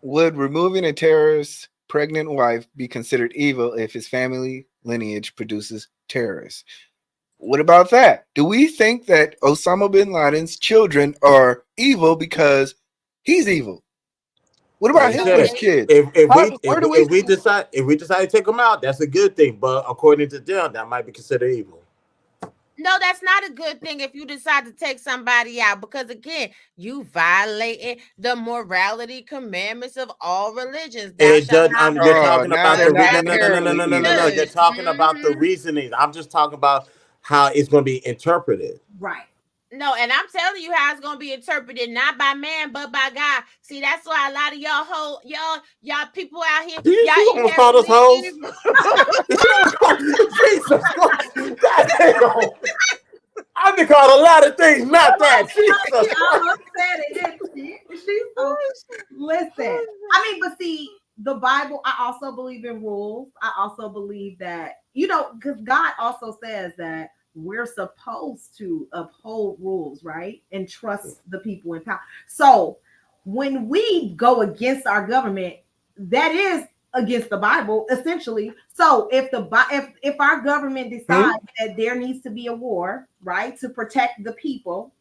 Would removing a terrorist's pregnant wife be considered evil if his family lineage produces terrorists? What about that? Do we think that Osama bin Laden's children are evil because he's evil? What about Hitler's kids? If we decide to take them out, that's a good thing. But according to them, that might be considered evil. No, that's not a good thing if you decide to take somebody out, because again, you violating the morality commandments of all religions. You're talking about You're talking about the reasoning. I'm just talking about how it's going to be interpreted. Right. No, and I'm telling you how it's gonna be interpreted, not by man, but by God. See, that's why a lot of y'all people out here, y'all gonna call us hoes. Jesus Christ. Goddamn. I've been called a lot of things, not that. Listen, I mean, but see, the Bible, I also believe in rules. I also believe that, because God also says that we're supposed to uphold rules, right? And trust the people in power. So when we go against our government, that is against the Bible, essentially. So if our government decides that there needs to be a war, right, to protect the people,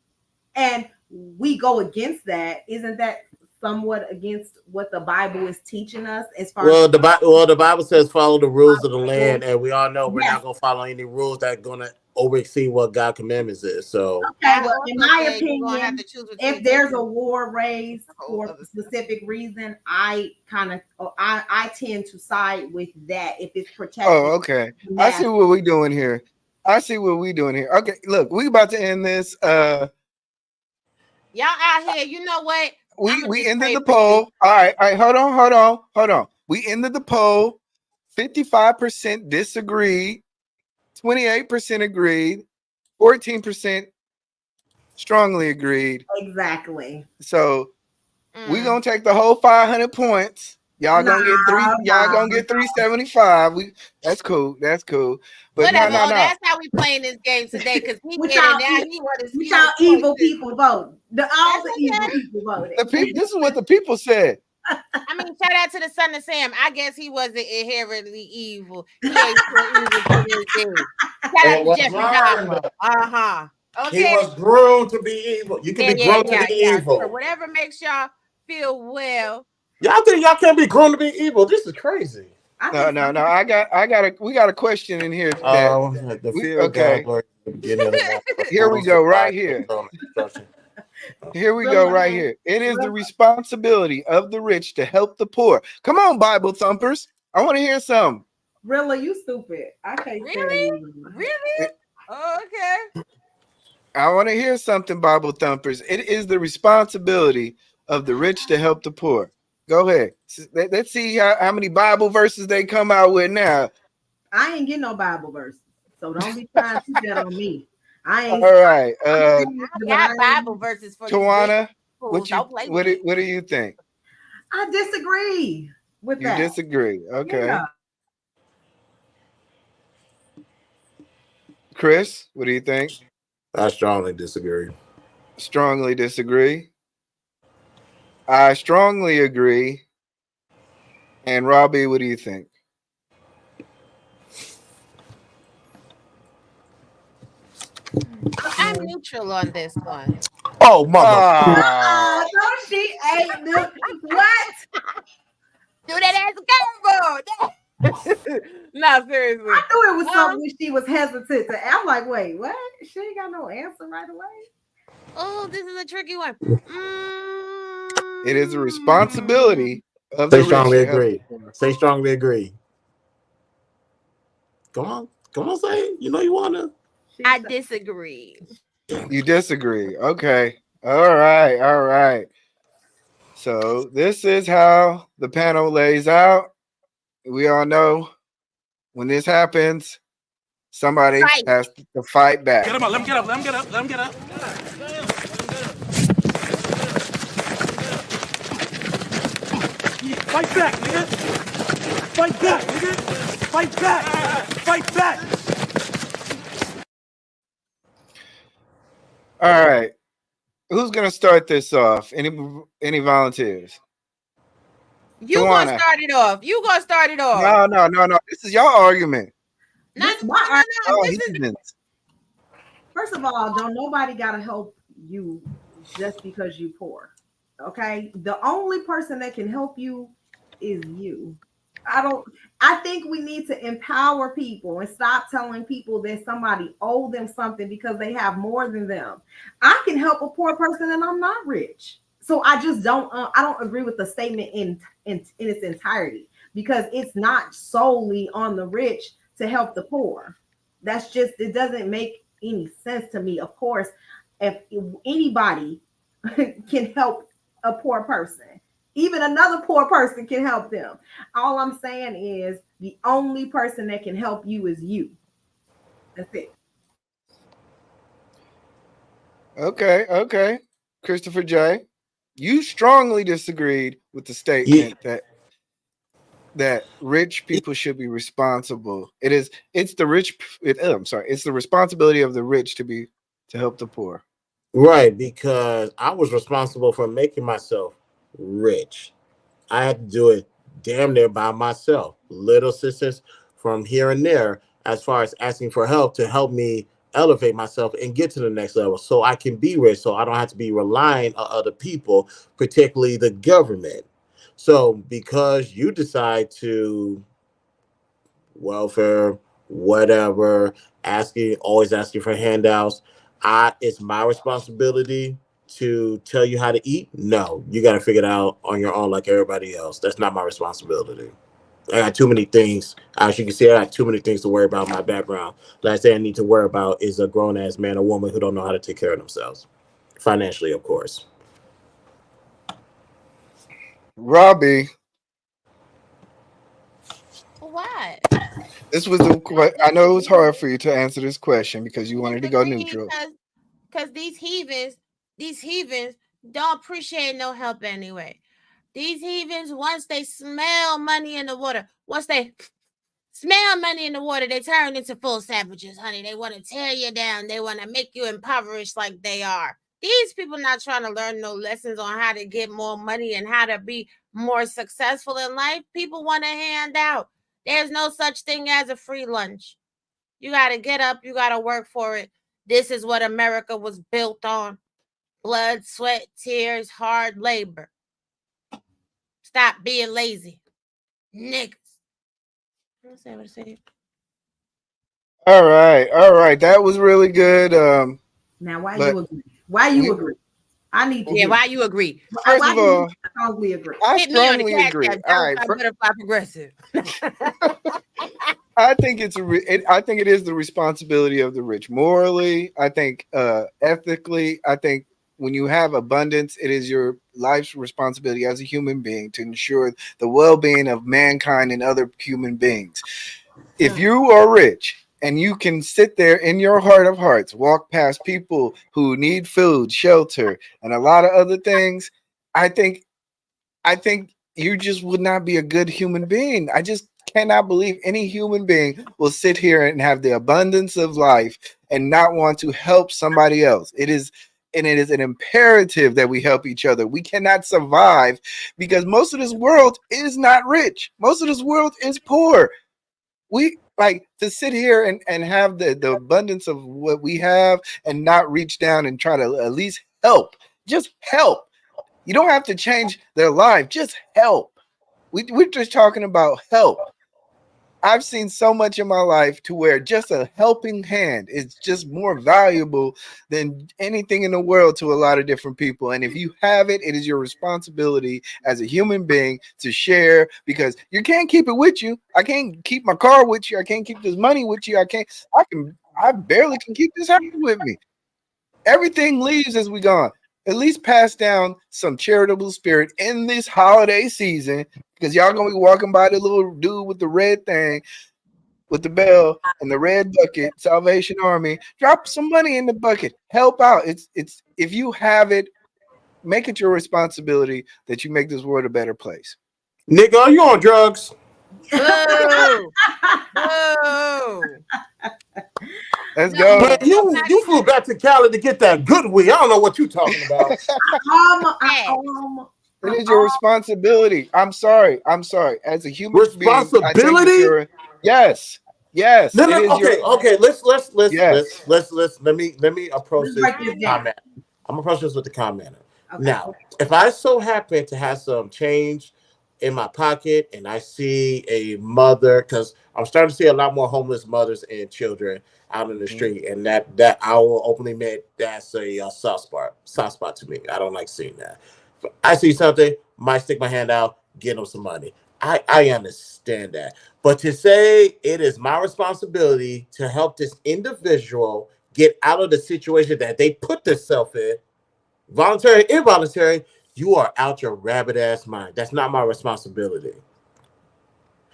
and we go against that, isn't that somewhat against what the Bible is teaching us? As far the Bible says follow the rules of the land, and we all know we're not gonna follow any rules that are gonna oversee what God's commandments is. So in my opinion, if there's a war raised for a specific reason, I tend to side with that if it's protected. Oh, okay. I see what we're doing here. Okay, look, we about to end this. Y'all out here, you know what? We ended the poll. All right. Hold on. We ended the poll. 55% disagreed. 28% agreed. 14% strongly agreed. Exactly. So we're gonna take the whole 500 points. Y'all gonna get 375. That's cool. But no. That's how we playing this game today. Because y'all evil people vote. All the evil people voted. This is what the people said. I mean, shout out to the son of Sam. I guess he wasn't inherently evil. He ain't so evil. Shout out to Jeffrey Dahmer. He Okay. was groomed to be evil. You can be groomed to be So evil. whatever makes y'all feel well. Y'all think y'all can't be groomed to be evil? This is crazy. No. We got a question in here that The fear of okay. God, glory, the beginning of the Here we go, right here. Here we go, right here. It is the responsibility of the rich to help the poor. Come on, Bible thumpers. I want to hear some. Really, you stupid. I can't Really? stand you. Really? Oh, okay. I want to hear something, Bible thumpers. It is the responsibility of the rich to help the poor. Go ahead. Let's see how many Bible verses they come out with now. I ain't getting no Bible verses, so don't be trying to put that on me. I ain't. All right. I got Bible verses for Tawana, you. Don't play what with do you think? I disagree with You that. disagree. Okay. Yeah. Chris, what do you think? I strongly disagree. Strongly disagree. I strongly agree. And Robbie, what do you think? I'm neutral on this one. Oh, mother. No, she ain't. What? Do that as a curveball. No, seriously. I knew it was something she was hesitant to. I'm like, wait, what? She ain't got no answer right away. Oh, this is a tricky one. It is a responsibility of the Say rich strongly to help agree. the poor. Say strongly agree. Come on, say it. You know you wanna. I disagree. You disagree. Okay. All right. So this is how the panel lays out. We all know when this happens, somebody has to fight back. Get him up. Let him get up. Let him get up. Let him get up. Fight back, nigga. Fight back, nigga. Fight back. Fight back. All right. Who's gonna start this off? Any volunteers? You gonna start it off. You gonna start it off. No. This is y'all argument. No. This This is First of all, don't nobody gotta help you just because you poor. Okay. The only person that can help you is you. I think we need to empower people and stop telling people that somebody owe them something because they have more than them. I can help a poor person and I'm not rich. So I just don't I don't agree with the statement in its entirety, because it's not solely on the rich to help the poor. That's just, it doesn't make any sense to me. Of course, if anybody can help a poor person, even another poor person can help them. All I'm saying is the only person that can help you is you. That's it. Okay. Christopher J., you strongly disagreed with the statement that rich people should be responsible. It's the responsibility of the rich to help the poor. Right, because I was responsible for making myself rich. I had to do it damn near by myself. Little sisters from here and there, as far as asking for help to help me elevate myself and get to the next level so I can be rich, so I don't have to be relying on other people, particularly the government. So because you decide to welfare, whatever, always asking for handouts, it's my responsibility to tell you how to eat. No, you got to figure it out on your own like everybody else. That's not my responsibility. I got too many things. As you can see, I got too many things to worry about in my background. Last thing I need to worry about is a grown-ass man or woman who don't know how to take care of themselves. Financially, of course. Robbie, what? this was I know it was hard for you to answer this question because you wanted to go neutral. Because these heathens don't appreciate no help anyway. These heathens, once they smell money in the water, they turn into full savages, honey. They want to tear you down. They want to make you impoverished like they are. These people not trying to learn no lessons on how to get more money and how to be more successful in life. People want to hand out. There's no such thing as a free lunch. You got to get up. You got to work for it. This is what America was built on. Blood, sweat, tears, hard labor. Stop being lazy. Niggas. What I say? All right. That was really good. Now, why But you agree? Why you agree? I need to Yeah, hear. why you agree? First Why of do you all, strongly agree? I Hit me on the strongly cash agree. app. All right, Butterfly Progressive. I think I think it is the responsibility of the rich. Morally, I think ethically, I think when you have abundance, it is your life's responsibility as a human being to ensure the well-being of mankind and other human beings. If you are rich and you can sit there in your heart of hearts, walk past people who need food, shelter, and a lot of other things, I think you just would not be a good human being. I just cannot believe any human being will sit here and have the abundance of life and not want to help somebody else. It is an imperative that we help each other. We cannot survive because most of this world is not rich. Most of this world is poor. We like to sit here and have the abundance of what we have and not reach down and try to at least help. Just help. You don't have to change their life. Just help. We're just talking about help. I've seen so much in my life to where just a helping hand is just more valuable than anything in the world to a lot of different people. And if you have it, it is your responsibility as a human being to share because you can't keep it with you. I can't keep my car with you. I can't keep this money with you. I barely can keep this house with me. Everything leaves as we gone. At least pass down some charitable spirit in this holiday season because y'all gonna be walking by the little dude with the red thing with the bell and the red bucket, Salvation Army. Drop some money in the bucket. Help out. It's if you have it, make it your responsibility that you make this world a better place. Nigga, are you on drugs? Boo! Boo! Let's No, go. Man, you flew back to Cali to get that good weed. I don't know what you're talking about. It is your responsibility. I'm sorry. As a human Responsibility? being, yes. No, It is okay. Yes. Let me approach Let's this break this with the down. comment. I'm gonna approach this with the commenter. Okay. Now, if I so happen to have some change in my pocket and I see a mother, because I'm starting to see a lot more homeless mothers and children out in the street, and that I will openly admit that's a soft spot to me. I don't like seeing that. If I see something, might stick my hand out, get them some money. I understand that. But to say it is my responsibility to help this individual get out of the situation that they put themselves in, voluntary, involuntary, you are out your rabbit ass mind. That's not my responsibility.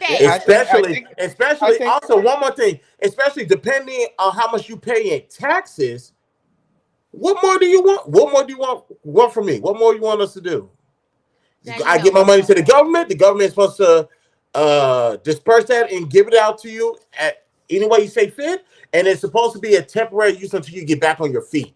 I think Also one more thing, especially depending on how much you pay in taxes, what more do you want? What more do you want from me? What more you want us to do? I give my money to the government. The government is supposed to disperse that and give it out to you at any way you say fit, and it's supposed to be a temporary use until you get back on your feet.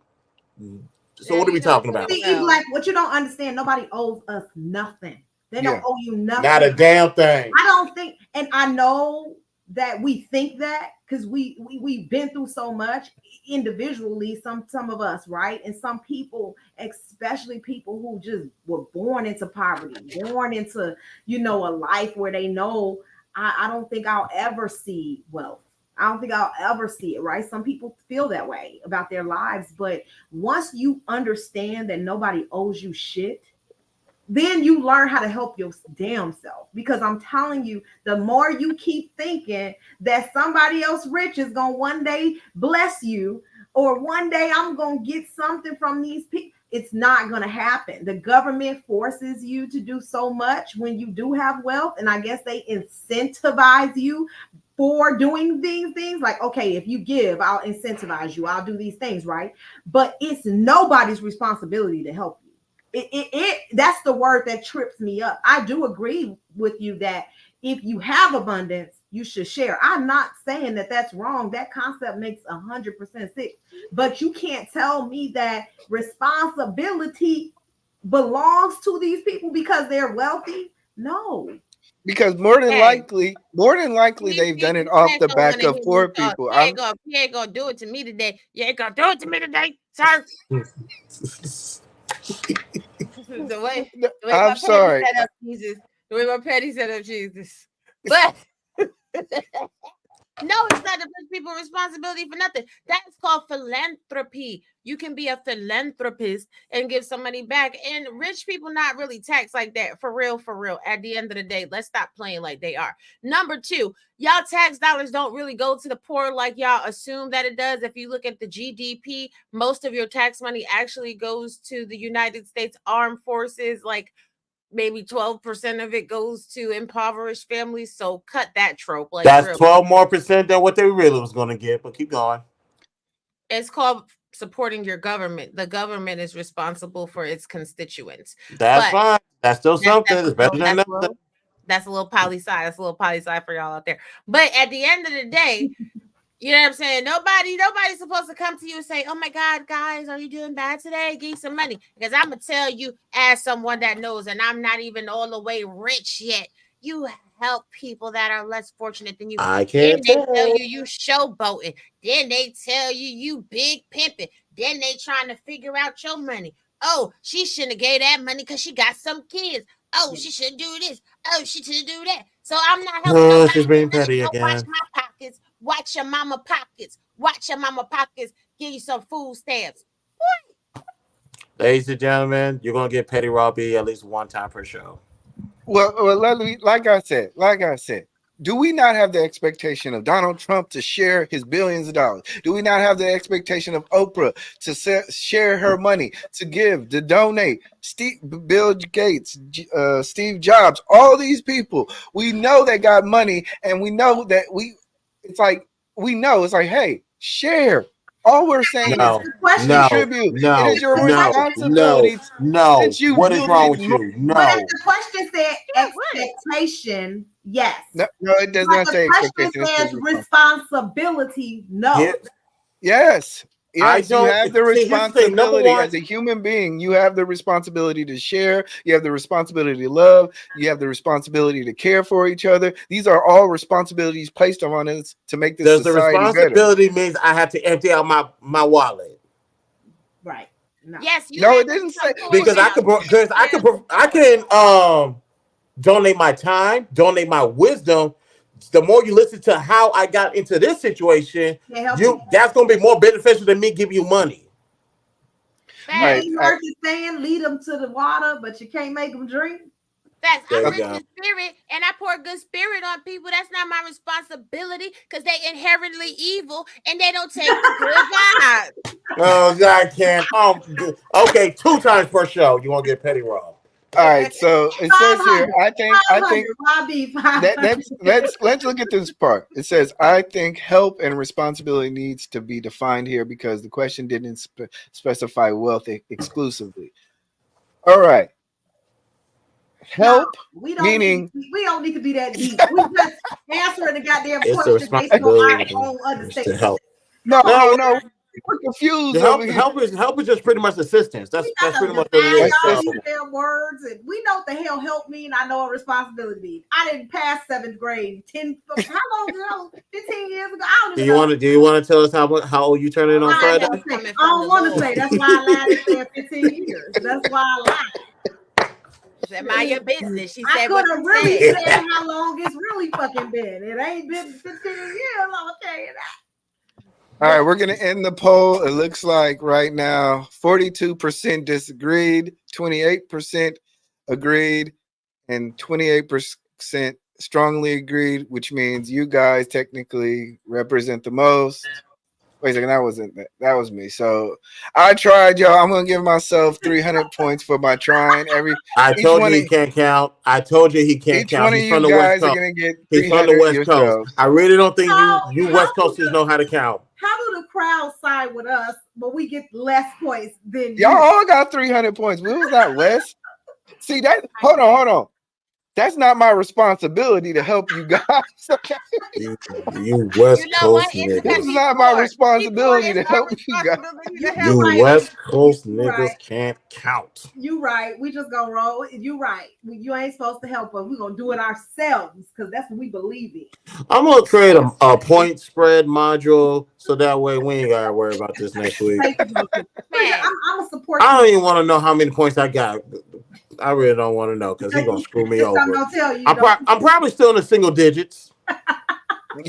So what are we talking about? See, like what you don't understand, nobody owes us nothing. They don't owe you nothing. Not a damn thing. I don't think, and I know that we think that because we've been through so much individually, some of us, right? And some people, especially people who just were born into poverty, born into, a life where they know, I don't think I'll ever see wealth. I don't think I'll ever see it, right? Some people feel that way about their lives, but once you understand that nobody owes you shit, then you learn how to help your damn self. Because I'm telling you, the more you keep thinking that somebody else rich is going to one day bless you, or one day I'm going to get something from these people, it's not going to happen. The government forces you to do so much when you do have wealth. And I guess they incentivize you for doing these things. Like, okay, if you give, I'll incentivize you. I'll do these things, right? But it's nobody's responsibility to help you. That's the word that trips me up. I do agree with you that if you have abundance, you should share. I'm not saying that that's wrong. That concept makes 100% sense. But you can't tell me that responsibility belongs to these people because they're wealthy. No. Because more than Hey. likely, they've done it off the back of poor He people. ain't gonna do it to me today. You ain't gonna do it to me today, sir. the way I'm my sorry. petty set up, Jesus. The way my petty set up, Jesus. But no, it's not the rich people responsibility for nothing. That's called philanthropy. You can be a philanthropist and give some money back. And rich people not really taxed like that. For real, for real. At the end of the day, let's stop playing like they are. Number two, y'all tax dollars don't really go to the poor like y'all assume that it does. If you look at the GDP, most of your tax money actually goes to the United States Armed Forces. Like maybe 12% of it goes to impoverished families. So cut that trope. Like That's real. 12% more than what they really was going to get. But keep going. It's called supporting your government. The government is responsible for its constituents. That's But fine. That's still something. It's better than that's nothing. That's a little poli sci. That's a little poli sci for y'all out there. But at the end of the day, you know what I'm saying? Nobody's supposed to come to you and say, "Oh my God, guys, are you doing bad today? Give me some money." Because I'm gonna tell you, as someone that knows, and I'm not even all the way rich yet, you help people that are less fortunate than you. I can't Then they tell. tell you showboating. Then they tell you big pimping. Then they trying to figure out your money. Oh, she shouldn't have gave that money because she got some kids. Oh, she should do this. Oh, she should do that. So I'm not helping. Oh, she's being petty So again. watch my pockets. Watch your mama pockets. Watch your mama pockets. Give you some food stamps. Ladies and gentlemen, you're going to get Petty Robbie at least one time per show. Well, like I said, do we not have the expectation of Donald Trump to share his billions of dollars? Do we not have the expectation of Oprah to share her money, to give, to donate? Bill Gates, Steve Jobs, all these people, we know they got money, and we know that it's like, hey, share. All we're saying No, is no, contribute. no, It is your no, responsibility. no. Since you What is built wrong it with you? But No. if the question said expectation, yes. No, it does But not the say question expectation. It says says responsibility, no. Here- Yes. Yes, you don't- have the see, here's the thing, number responsibility one- as a human being. You have the responsibility to share. You have the responsibility to love. You have the responsibility to care for each other. These are all responsibilities placed on us to make this Does the society better. responsibility means I have to empty out my wallet? Right. No. Yes, you No, have it didn't to say- come Because forward. I can donate my time, donate my wisdom. The more you listen to how I got into this situation, Can't help it. that's going to be more beneficial than me giving you money. Facts. You heard you saying lead them to the water, but you can't make them drink. Facts. There I'm you rich go. in spirit, and I pour good spirit on people. That's not my responsibility because they inherently evil and they don't take the good vibes. Oh, God, can't. Okay, 2 times per show. You want to get Petty Rob. All right, so it says here. I think 500. let's look at this part. It says, I think help and responsibility needs to be defined here because the question didn't specify wealth exclusively. All right. Help, We don't meaning we don't need to be that deep. We just answering the goddamn It's the question based on our responsibility own to understanding. help. no, we're confused The over here. help is just pretty much assistance. That's We got pretty to much what it define is. all So, these damn words, and we know what the hell help mean. I know what responsibility mean. I didn't pass 7th grade. 10 how long ago? 15 years ago. I don't do even you want to tell us how old you turn in on I Friday? don't want to say. That's why I lied and said 15 years. That's why I lied. She said, mind your business. She I said, could what have you really said. said how long it's really fucking been. It ain't been 15 years. I'm gonna tell you that. All right, we're going to end the poll. It looks like right now 42% disagreed, 28% agreed, and 28% strongly agreed, which means you guys technically represent the most. Wait a second, that was me. So I tried, y'all. I'm going to give myself 300 points for my trying. I told you he can't count. I told you he can't Each count. one of He's you from the West guys are Coast. going to get He's from the 300 West yourselves. Coast. I really don't think you No, West how Coasters know how to count. How do the crowd side with us, but we get less points than Y'all you? all got 300 points. We was not less. See that? Hold on. That's not my responsibility to help you guys. Okay? You West You know what? Coast It's This because is niggas. not my responsibility to help you guys. responsibility to help. You right. West Coast You niggas right. can't count. You right. We just gonna roll. You right. You ain't supposed to help us. We gonna do it ourselves because that's what we believe in. I'm gonna create a point spread module so that way we ain't gotta worry about this next week. Thank you, Joker. Man. I'm gonna support I don't you. even want to know how many points I got. I really don't want to know because he's gonna screw me It's something over. I'll tell you. I'm probably still in the single digits. Like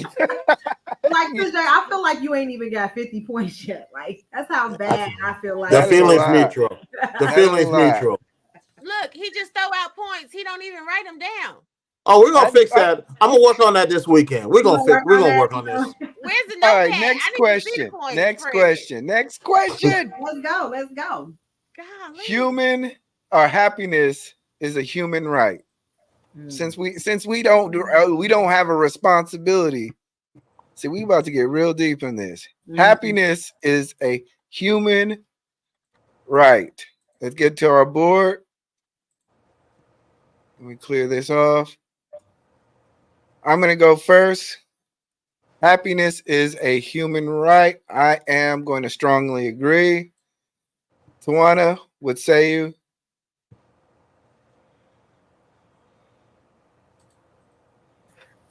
CJ, I feel like you ain't even got 50 points yet. Like that's how bad I feel like. The That is a feeling's lie. mutual. The That is feeling's a lie. mutual. Look, he just throw out points. He don't even write them down. Oh, we're gonna fix that. I'm gonna work on that this weekend. We're gonna work on this. Where's the notepad? All right, I next need to see the question. points, Next Fred. question. Next question. Let's go. Let's go. Golly. Human or happiness is a human right. Since we don't have a responsibility. See, we about to get real deep in this. Happiness is a human right. Let's get to our board. Let me clear this off. I'm going to go first. Happiness is a human right. I am going to strongly agree. Tawana, what say you?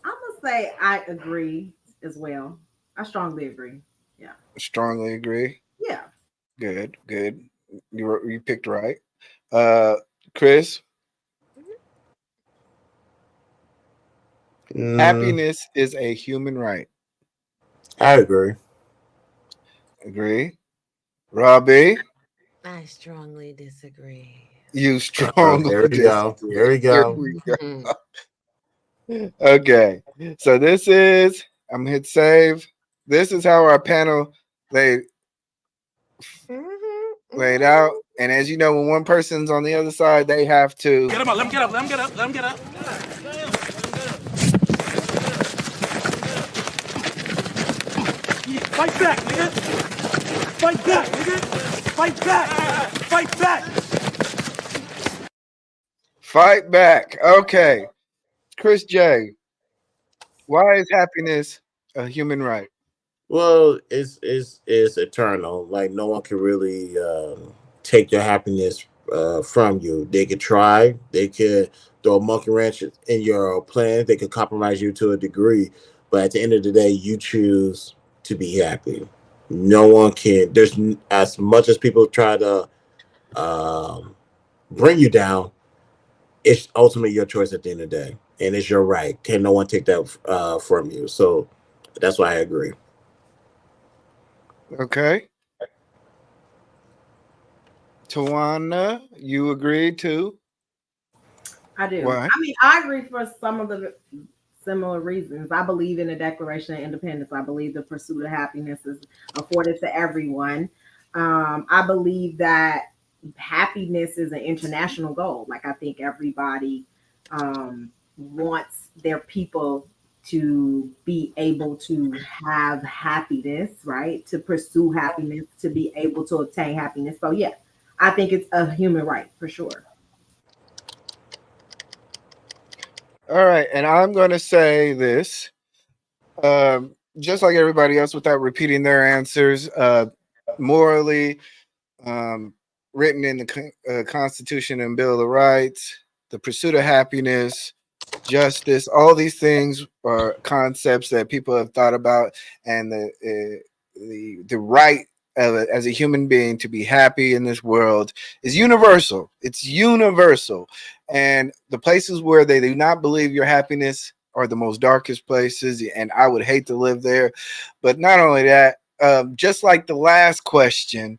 I'm gonna say I agree as well. I strongly agree. Yeah. Strongly agree. Yeah. Good. You picked right. Chris? Happiness is a human right. I agree. Agree. Robbie? I strongly disagree. You strongly Here we go. Here we go. Okay. So this is, I'm gonna hit save. This is how our panel laid out. And as you know, when one person's on the other side, they have to Get him up. Let him get up. Let him get up. Let him get up. Fight back, nigga. Fight back, nigga. Fight back. Fight back. fight back. Okay. Chris J. Why is happiness a human right? Well, it's eternal. Like no one can really take your happiness from you. They could try. They could throw a monkey wrench in your plan. They could compromise you to a degree. But at the end of the day, you choose to be happy. No one can. There's as much as people try to bring you down. It's ultimately your choice at the end of the day, and it's your right. Can no one take that from you? So that's why I agree. Okay. Tawana, you agree too? I do. Why? I mean, I agree for some of the similar reasons. I believe in the Declaration of Independence. I believe the pursuit of happiness is afforded to everyone. I believe that happiness is an international goal. Like I think everybody wants their people to be able to have happiness, right? To pursue happiness, to be able to obtain happiness. So yeah, I think it's a human right for sure. All right, and I'm going to say this, just like everybody else, without repeating their answers. Morally, written in the Constitution and Bill of Rights, the pursuit of happiness, justice, all these things are concepts that people have thought about, and the right as a human being to be happy in this world is universal. It's universal. And the places where they do not believe your happiness are the most darkest places, and I would hate to live there. But not only that, just like the last question,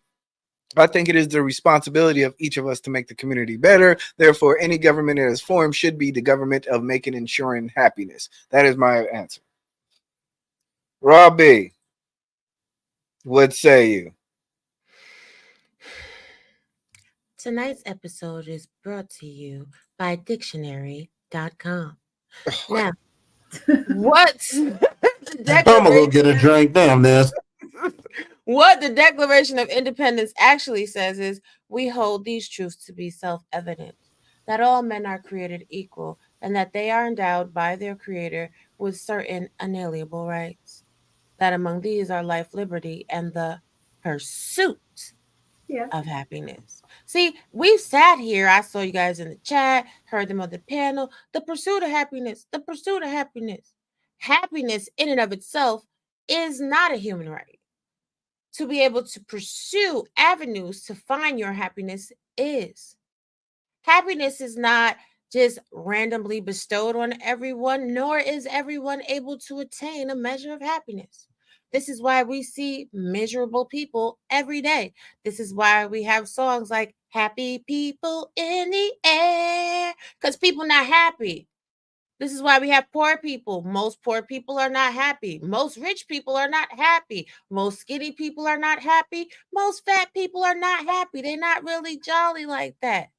I think it is the responsibility of each of us to make the community better. Therefore, any government that is formed should be the government of making and ensuring happiness. That is my answer. Robbie, what say you? Tonight's episode is brought to you by dictionary.com. Now, what's I'm gonna go get a drink. Damn this. What the Declaration of Independence actually says is we hold these truths to be self-evident, that all men are created equal, and that they are endowed by their Creator with certain unalienable rights. That among these are life, liberty, and the pursuit Yeah. of happiness. See, we sat here. I saw you guys in the chat, heard them on the panel. The pursuit of happiness, the pursuit of happiness. Happiness in and of itself is not a human right. To be able to pursue avenues to find your happiness is. Happiness is not just randomly bestowed on everyone, nor is everyone able to attain a measure of happiness. This is why we see miserable people every day. This is why we have songs like Happy People in the Air, because people not happy. This is why we have poor people. Most poor people are not happy. Most rich people are not happy. Most skinny people are not happy. Most fat people are not happy. They're not really jolly like that.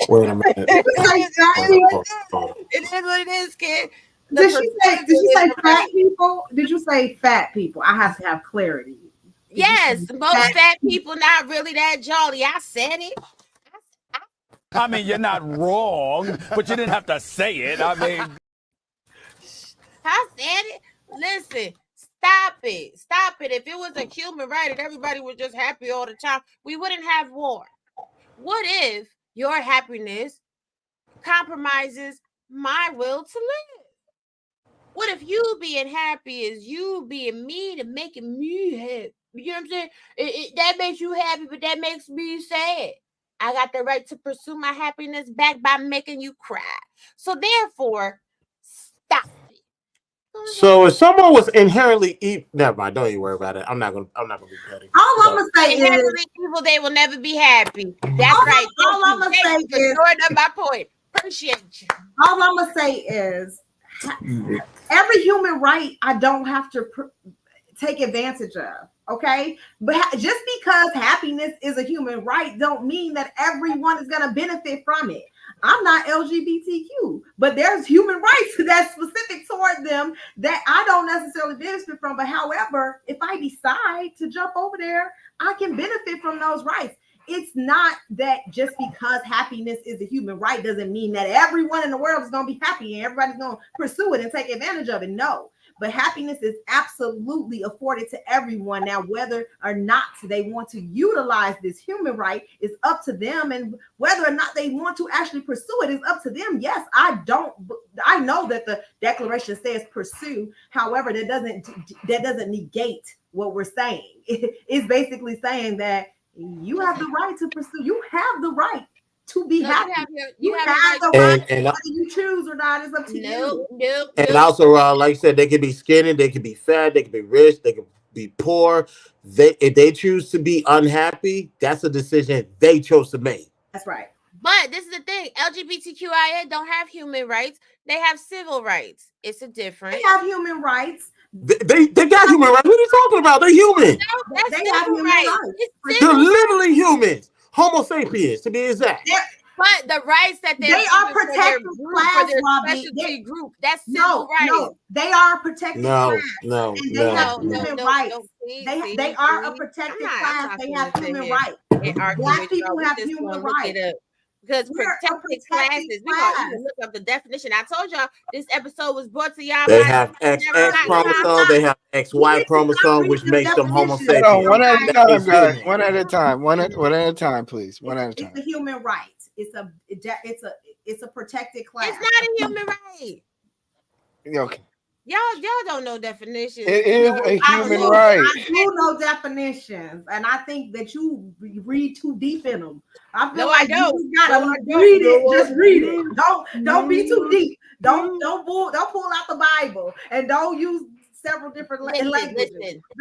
Wait a minute. It is what it is, kid. Did you say fat people? Did you say fat people? I have to have clarity. Yes, most fat people not really that jolly. I said it. I mean, you're not wrong, but you didn't have to say it. I mean, I said it. Listen, stop it. Stop it. If it was a human right and everybody was just happy all the time, we wouldn't have war. What if your happiness compromises my will to live? What if you being happy is you being mean and making me happy? You know what I'm saying? That makes you happy, but that makes me sad. I got the right to pursue my happiness back by making you cry. So therefore, stop it. So if someone was inherently evil, never mind. Don't even worry about it. I'm not gonna be petty. All I'm gonna say is, inherently evil, they will never be happy. That's right. all I'm gonna say is, showing up my point. Appreciate you. all I'm gonna say is, every human right I don't have to take advantage of. Okay, but just because happiness is a human right don't mean that everyone is going to benefit from it. I'm not LGBTQ, but there's human rights that's specific toward them that I don't necessarily benefit from. But however, if I decide to jump over there, I can benefit from those rights. It's not that just because happiness is a human right doesn't mean that everyone in the world is going to be happy and everybody's going to pursue it and take advantage of it. No. But happiness is absolutely afforded to everyone. Now, whether or not they want to utilize this human right is up to them. And whether or not they want to actually pursue it is up to them. Yes, I know that the Declaration says pursue. However, that doesn't negate what we're saying. It's basically saying that you have the right to pursue. You have the right to be happy. You have the right, and whether you choose or not is up to you. And also, like you said, they could be skinny, they could be fat, they could be rich, they could be poor. If they choose to be unhappy, that's a decision they chose to make. That's right. But this is the thing: LGBTQIA don't have human rights; they have civil rights. It's a difference. They have human rights. They got human rights. What are you talking about? They're human. No, they have human rights. They're literally humans. Homo sapiens, to be exact. But the rights that they are protected class, specialty group. That's civil rights. No, they are a protected class. No. They have human rights. They are a protected class. They have human rights. Black people have human rights. Because protected classes, we're going to even look up the definition. I told y'all this episode was brought to y'all. They have XX chromosome, they have XY chromosome, which makes them Homo sapiens. One at a time, guys. One at a time. One at a time, please. One at a time. It's a human right. It's a protected class. It's not a human right. Okay. Y'all don't know definitions. It is a human right. I do know definitions, and I think that you read too deep in them. I feel like you gotta read it. Just read it. Don't be too deep. Don't pull out the Bible and don't use several different languages.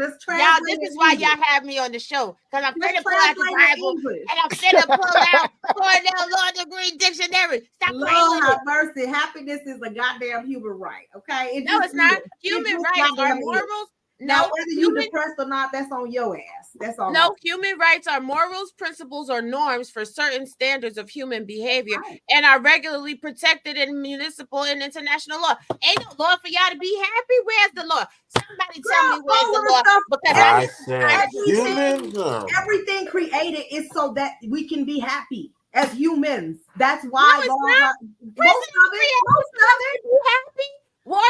Just y'all, this is why y'all have me on the show, because I'm finna pull out the Bible and I'm finna pull out Lord the Green Dictionary. Stop Lord have mercy. Happiness is a goddamn human right. Okay? No, it's not. Human rights are morals. No, whether you depressed or not, that's on your ass. That's all. No, human rights are morals, principles, or norms for certain standards of human behavior and are regularly protected in municipal and international law. Ain't no law for y'all to be happy. Where's the law? Somebody tell me where's the law. Because I said everything created is so that we can be happy. as humans. That's why it's laws not. are most of it. You happy? War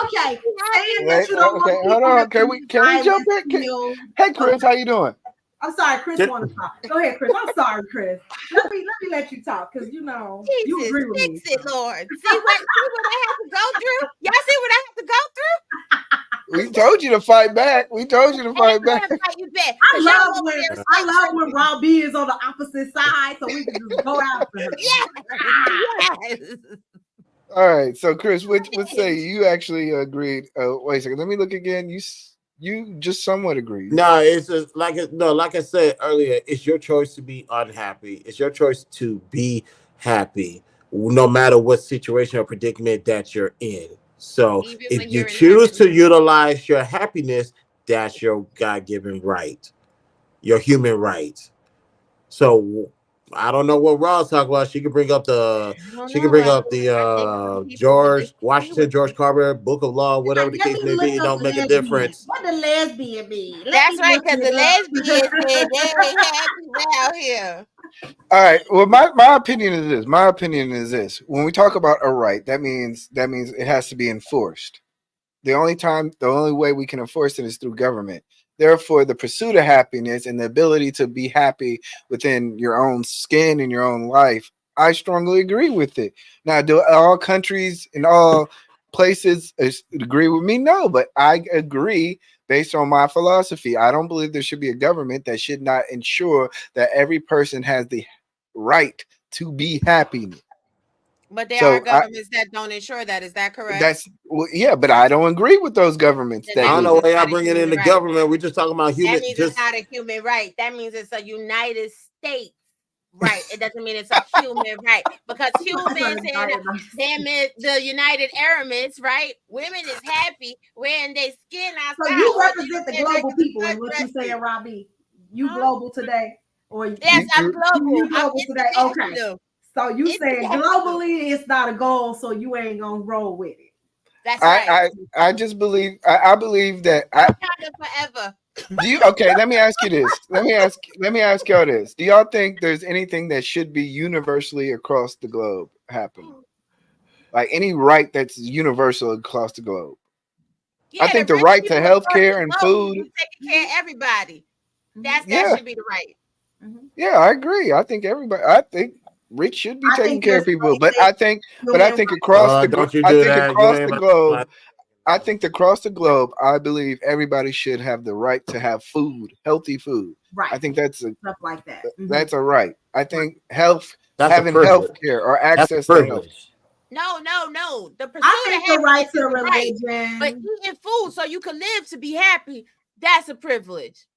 Okay, saying that you don't want Okay, hold people on. to Can we jump in? feel- Hey, Chris, how you doing? I'm sorry, Chris Can- want to talk. Go ahead, Chris. I'm sorry, Chris. Let me let you talk because you Jesus, agree with me. fix it, Lord. See what I have to go through? Y'all see what I have to go through? We told you to fight back. We told you to fight Ain't gonna back. fight you back. I 'Cause y'all love over when there Rob B is on the opposite side, so we can just go after her. Yes. All right. So, Chris, what say you actually agreed? Wait a second. Let me look again. You just somewhat agreed. No, it's just like like I said earlier, it's your choice to be unhappy. It's your choice to be happy, no matter what situation or predicament that you're in. So Even if when you you're in choose to happiness. utilize your happiness, that's your God-given right, your human right. So I don't know what Ron's talking about. She could bring up the George Carver Book of Law, whatever the Let case me may look be. It up don't make a lesbian. difference. What the lesbian mean? That's right, because the lesbians said they ain't happy out here. All right. Well, my opinion is this. My opinion is this. When we talk about a right, that means it has to be enforced. The only way we can enforce it is through government. Therefore, the pursuit of happiness and the ability to be happy within your own skin and your own life, I strongly agree with it. Now, do all countries and all places agree with me? No, but I agree based on my philosophy. I don't believe there should be a government that should not ensure that every person has the right to be happy. But there are governments that don't ensure that. Is that correct? But I don't agree with those governments. Then That I don't do know that. why y'all bringing in the right. government. We're just talking about human. That means it's not a human right. That means it's a United States right. It doesn't mean it's a human right, because humans in the United Arab Emirates, right? Women is happy wearing their skin outside. So you represent the global people in what you saying, Robbie? You global today, or yes, I'm global. You global today? Okay. So you saying globally it's not a goal, so you ain't gonna roll with it. That's right. I just believe I believe that forever. Do you let me ask you this. Let me ask y'all this. Do y'all think there's anything that should be universally across the globe happen? Like any right that's universal across the globe? Yeah, I think the right to healthcare and food. Taking care of everybody. That should be the right. Mm-hmm. Yeah, I agree. I think rich should be taking care of people, but I think across the globe, I believe everybody should have the right to have food, healthy food. Right. I think that's stuff like that. Mm-hmm. That's a right. I think having health care or access to health. No. The pursuit I think the right to religion, right. But eating food so you can live to be happy, that's a privilege.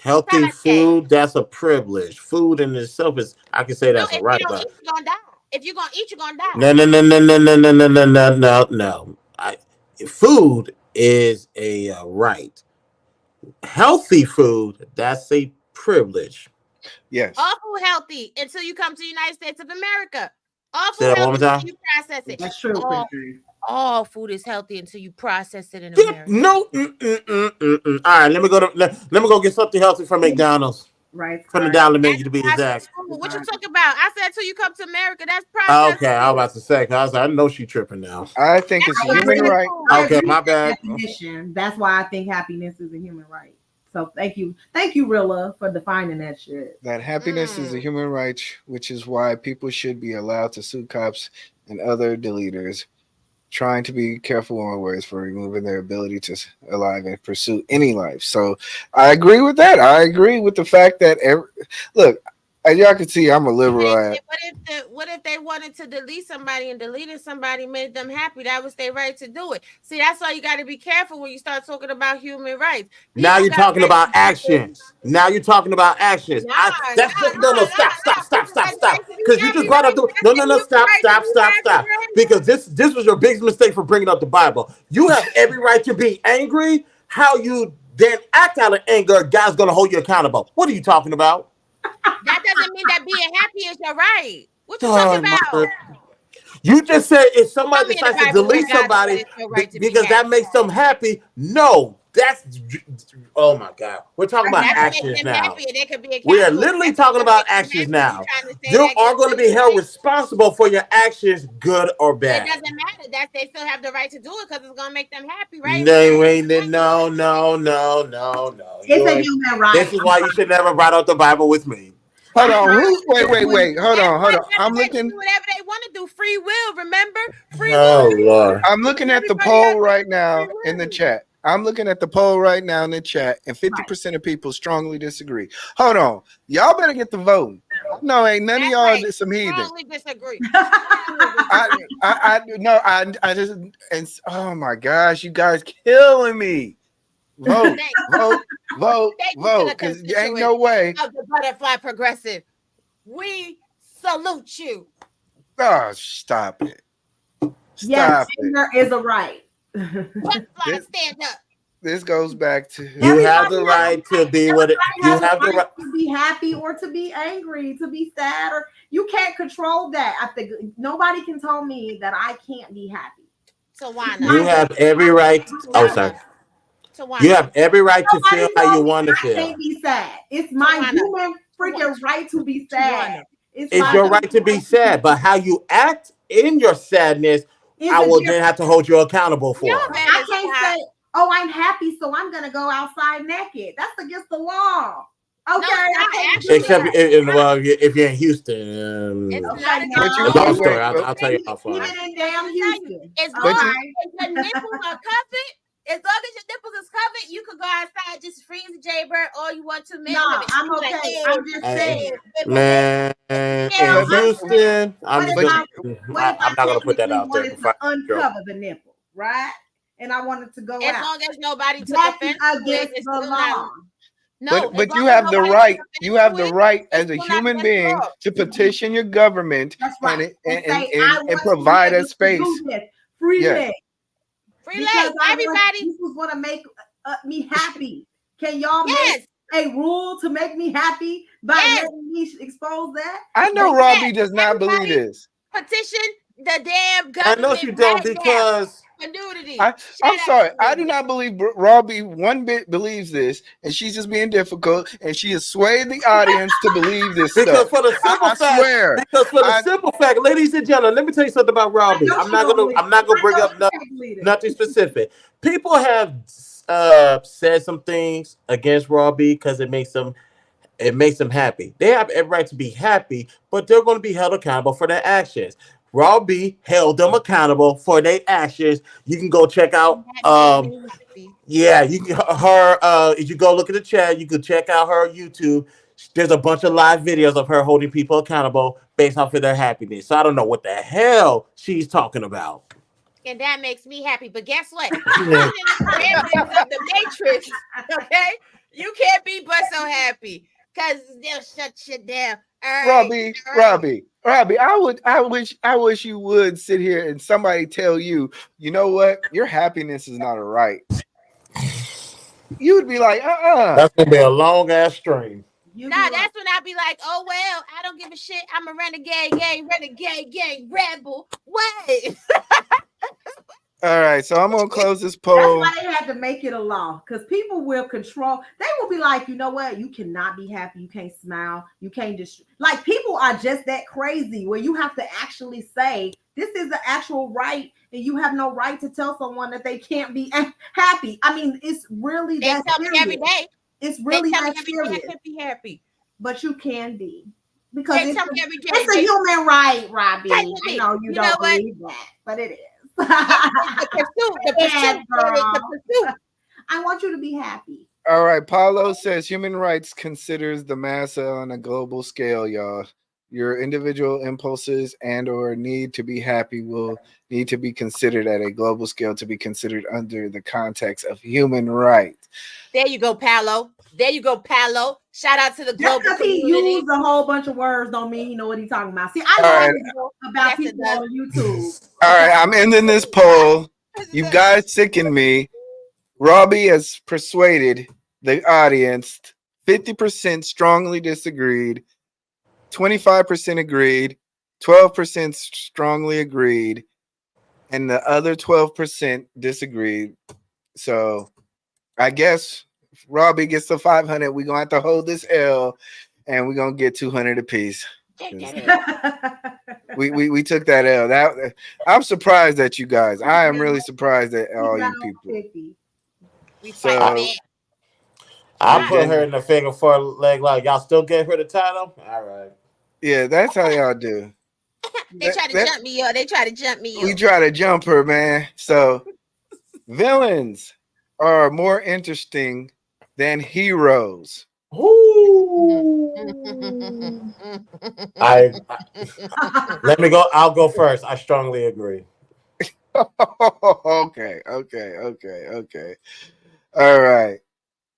Healthy food, that's a privilege. Food in itself is, I can say that's a right. If you don't eat, you're gonna die. If you're gonna eat, you're gonna die. No. Food is a right. Healthy food, that's a privilege. Yes. All food healthy until you come to the United States of America. All food healthy until you process it. That's true. All food is healthy until you process it in America. No. All right, let me go get something healthy from McDonald's. Right. From the dollar menu to be exact. What you talking about? I said until you come to America. That's processed. Okay, I was about to say, cause I know she tripping now. I think it's a human right. Okay, my bad. Definition. That's why I think happiness is a human right. So thank you, Rilla, for defining that shit. That happiness is a human right, which is why people should be allowed to sue cops and other deleters, trying to be careful on words for removing their ability to alive and pursue any life. So I agree with that. I agree with the fact that look, as y'all can see, I'm a liberal. What if they wanted to delete somebody and deleting somebody made them happy? That was their right to do it. See, that's why you got to be careful when you start talking about human rights. Now you're talking about actions. Stop. Because you just brought up stop. Because this was your biggest mistake for bringing up the Bible. You have every right to be angry. How you then act out of anger, God's going to hold you accountable. What are you talking about? That doesn't mean that being happy is your right. What you talking about? You just said if somebody decides to delete somebody because that makes them happy. No, That's oh my God. We're talking about That could make actions them now. happy, and they could be We are accountable. literally That's talking what about makes them actions happy. now. You trying to say You that are going to be held responsible for your actions, good or It bad. doesn't matter. That they still have the right to do it because it's gonna make them happy, right? No. It's a human right. This is why you should never write out the Bible with me. Hold on. Wait. Hold on. Everybody got I'm the right to looking. do whatever they want to do. Free will, remember? Free Oh will. Lord. I'm looking at the Everybody has poll right now free in the will. chat. I'm looking at the poll right now in the chat, and 50% of people strongly disagree. Hold on. Y'all better get the vote. No, ain't none of That's y'all right. some heathen. Strongly disagree. I just, and oh my gosh, you guys killing me. Vote, Thank vote, vote, Thank you to vote, the because ain't constituents no way. of the Butterfly Progressive. We salute you. Oh, stop it. Yes, Stop it. there is a right. Butterfly, stand up. This goes back to You have the right to be what it, you Everybody have has the right. to be happy or to be angry, to be sad, or you can't control that. I think nobody can tell me that I can't be happy. Tawana. You have every right. Oh, sorry. Tawana. You have every right to feel how you want to I feel. can't be sad. It's my Tawana. human freaking right to be sad. It's my your right to be sad, but how you act in your sadness, I will then have to hold you accountable for. I can't say, oh, I'm happy, so I'm gonna go outside naked. That's against the law. Okay, Except if you're in Houston. Long story. I'll tell you offline. Even in damn Houston. As long as your nipples are covered, as long as your nipples is covered, you could go outside, just freeze the jaybird all you want to. No, I'm okay. I'm just saying. Man, in Houston, I'm not gonna put that out there. To uncover the nipple, right? And I wanted to go as out. long as nobody took That's offense against the law. No, but you have the right. You have the right as a human being to petition your government and provide a space. Freely. Everybody. This is going to make me happy. Can y'all make a rule to make me happy by letting me expose that? I know Robbie does not believe this. Petition the damn government. I know you don't because. I'm sorry. I do not believe Robbie one bit believes this, and she's just being difficult, and she has swayed the audience to believe this because stuff. For the simple fact, swear. Because for the simple fact, ladies and gentlemen, let me tell you something about Robbie. I'm not gonna bring up nothing specific. People have said some things against Robbie because it makes them happy. They have every right to be happy, but they're going to be held accountable for their actions. Robbie held them accountable for their actions. You can go check out you can if you go look at the chat, you can check out her YouTube. There's a bunch of live videos of her holding people accountable based off of their happiness. So I don't know what the hell she's talking about. And that makes me happy. But guess what? Even in the parameters of the Matrix, okay? You can't be but so happy because they'll shut shit down. Robbie, I wish you would sit here and somebody tell you, you know what, your happiness is not a right. You would be like, That's gonna be a long ass stream. That's when I'd be like, oh well, I don't give a shit. I'm a renegade gang rebel. What? All right, so I'm gonna close this poll. That's why they had to make it a law, because people will control. They will be like, you know what? You cannot be happy. You can't smile. You can't just like people are just that crazy where you have to actually say this is the actual right, and you have no right to tell someone that they can't be happy. I mean, it's really they that tell me every day. It's really that serious. I can't be happy, but you can be because they tell me every day. It's a human right, Robbie. I know you don't believe that, but it is. The pursuit. I want you to be happy. All right, Paulo says human rights considers the massa on a global scale, y'all. Your individual impulses and or need to be happy will need to be considered at a global scale to be considered under the context of human rights. There you go, Paulo. Shout out to the global because he used a whole bunch of words don't mean he know what he's talking about. See, I know about people on YouTube. All right, I'm ending this poll. You guys sicken me. Robbie has persuaded the audience. 50% strongly disagreed. 25% agreed. 12% strongly agreed. And the other 12% disagreed. So I guess if Robbie gets to 500, we're gonna have to hold this L, and we're gonna get 200 apiece. We took that L. That I'm surprised at you guys. I am really surprised at all you people. 50. So I put her in the figure 4 leg lock. Y'all still give her the title? All right. yeah, that's how y'all do. They try to jump me, yo. They try to jump me, yo. We try to jump her, man. So villains are more interesting than heroes. Ooh. Let me go. I'll go first. I strongly agree. Okay. All right.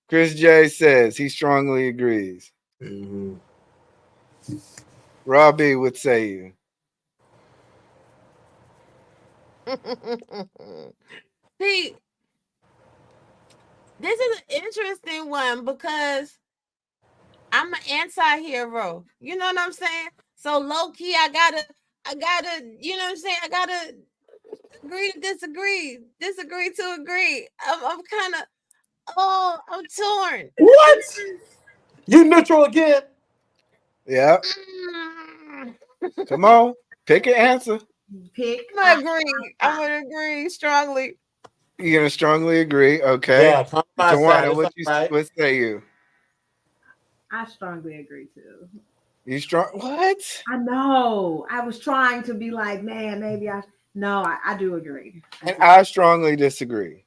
Chris J says he strongly agrees. Mm-hmm. Robbie would say you. See, this is an interesting one because I'm an anti-hero. You know what I'm saying? So low key, I gotta, you know what I'm saying? I gotta agree to disagree to agree. I'm kind of, I'm torn. What? You neutral again? Yeah. Come on, pick an answer. I'm gonna agree strongly. You're gonna strongly agree, okay? Yeah, come on, Tawana, what say you? I strongly agree too. You strong? What? I know. I was trying to be like, man, maybe I do agree. And I strongly disagree.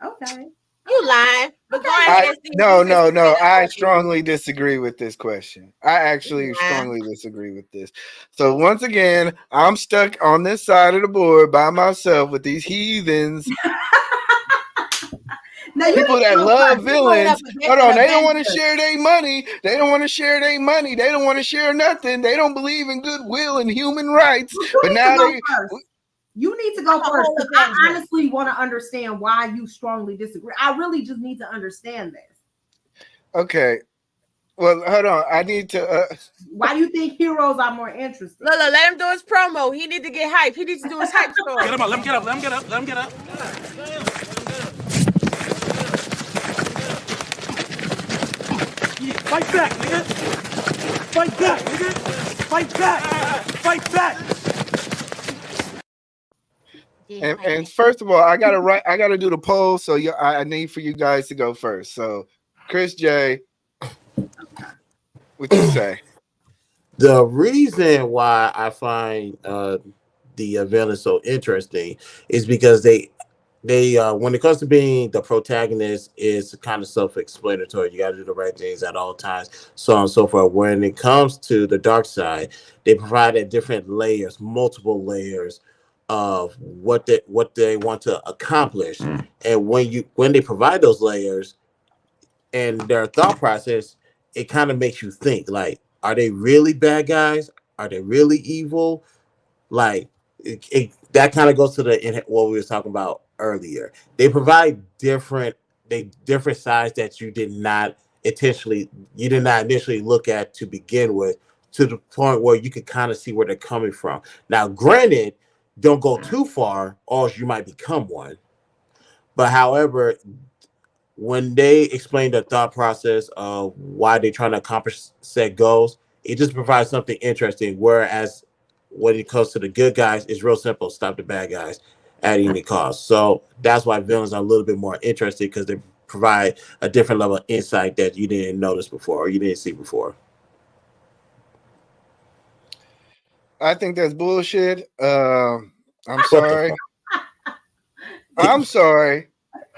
Okay. You lying? But go ahead. No. I strongly disagree with this question. I actually strongly disagree with this. So once again, I'm stuck on this side of the board by myself with these heathens. Now, people that love villains. Hold on, they don't want to share their money. They don't want to share their money. They don't want to share nothing. They don't believe in goodwill and human rights. But now you need to go first. I honestly want to understand why you strongly disagree. I really just need to understand this. Okay. Well, hold on. I need to. Why do you think heroes are more interesting? Look, let him do his promo. He need to get hype. He needs to do his hype story. Get him up. Let him get up. Let him get up. Let him get up. Fight back, nigga. Fight back, nigga. Fight back. Fight back. And first of all, I gotta do the poll. So I need for you guys to go first. So, Chris J, what you say? The reason why I find the villain so interesting is because they when it comes to being the protagonist, is kind of self-explanatory. You got to do the right things at all times, so on and so forth. When it comes to the dark side, they provide different layers, multiple layers of what they want to accomplish. And when they provide those layers and their thought process, it kind of makes you think, like, are they really bad guys? Are they really evil? Like, that kind of goes to what we were talking about earlier. They provide different sides that you did not initially look at to begin with, to the point where you could kind of see where they're coming from. Now, granted, don't go too far, or you might become one. But however, when they explain the thought process of why they're trying to accomplish set goals, it just provides something interesting. Whereas when it comes to the good guys, it's real simple: stop the bad guys at any cost. So that's why villains are a little bit more interesting, because they provide a different level of insight that you didn't notice before or you didn't see before. I think that's bullshit. I'm sorry. I'm sorry.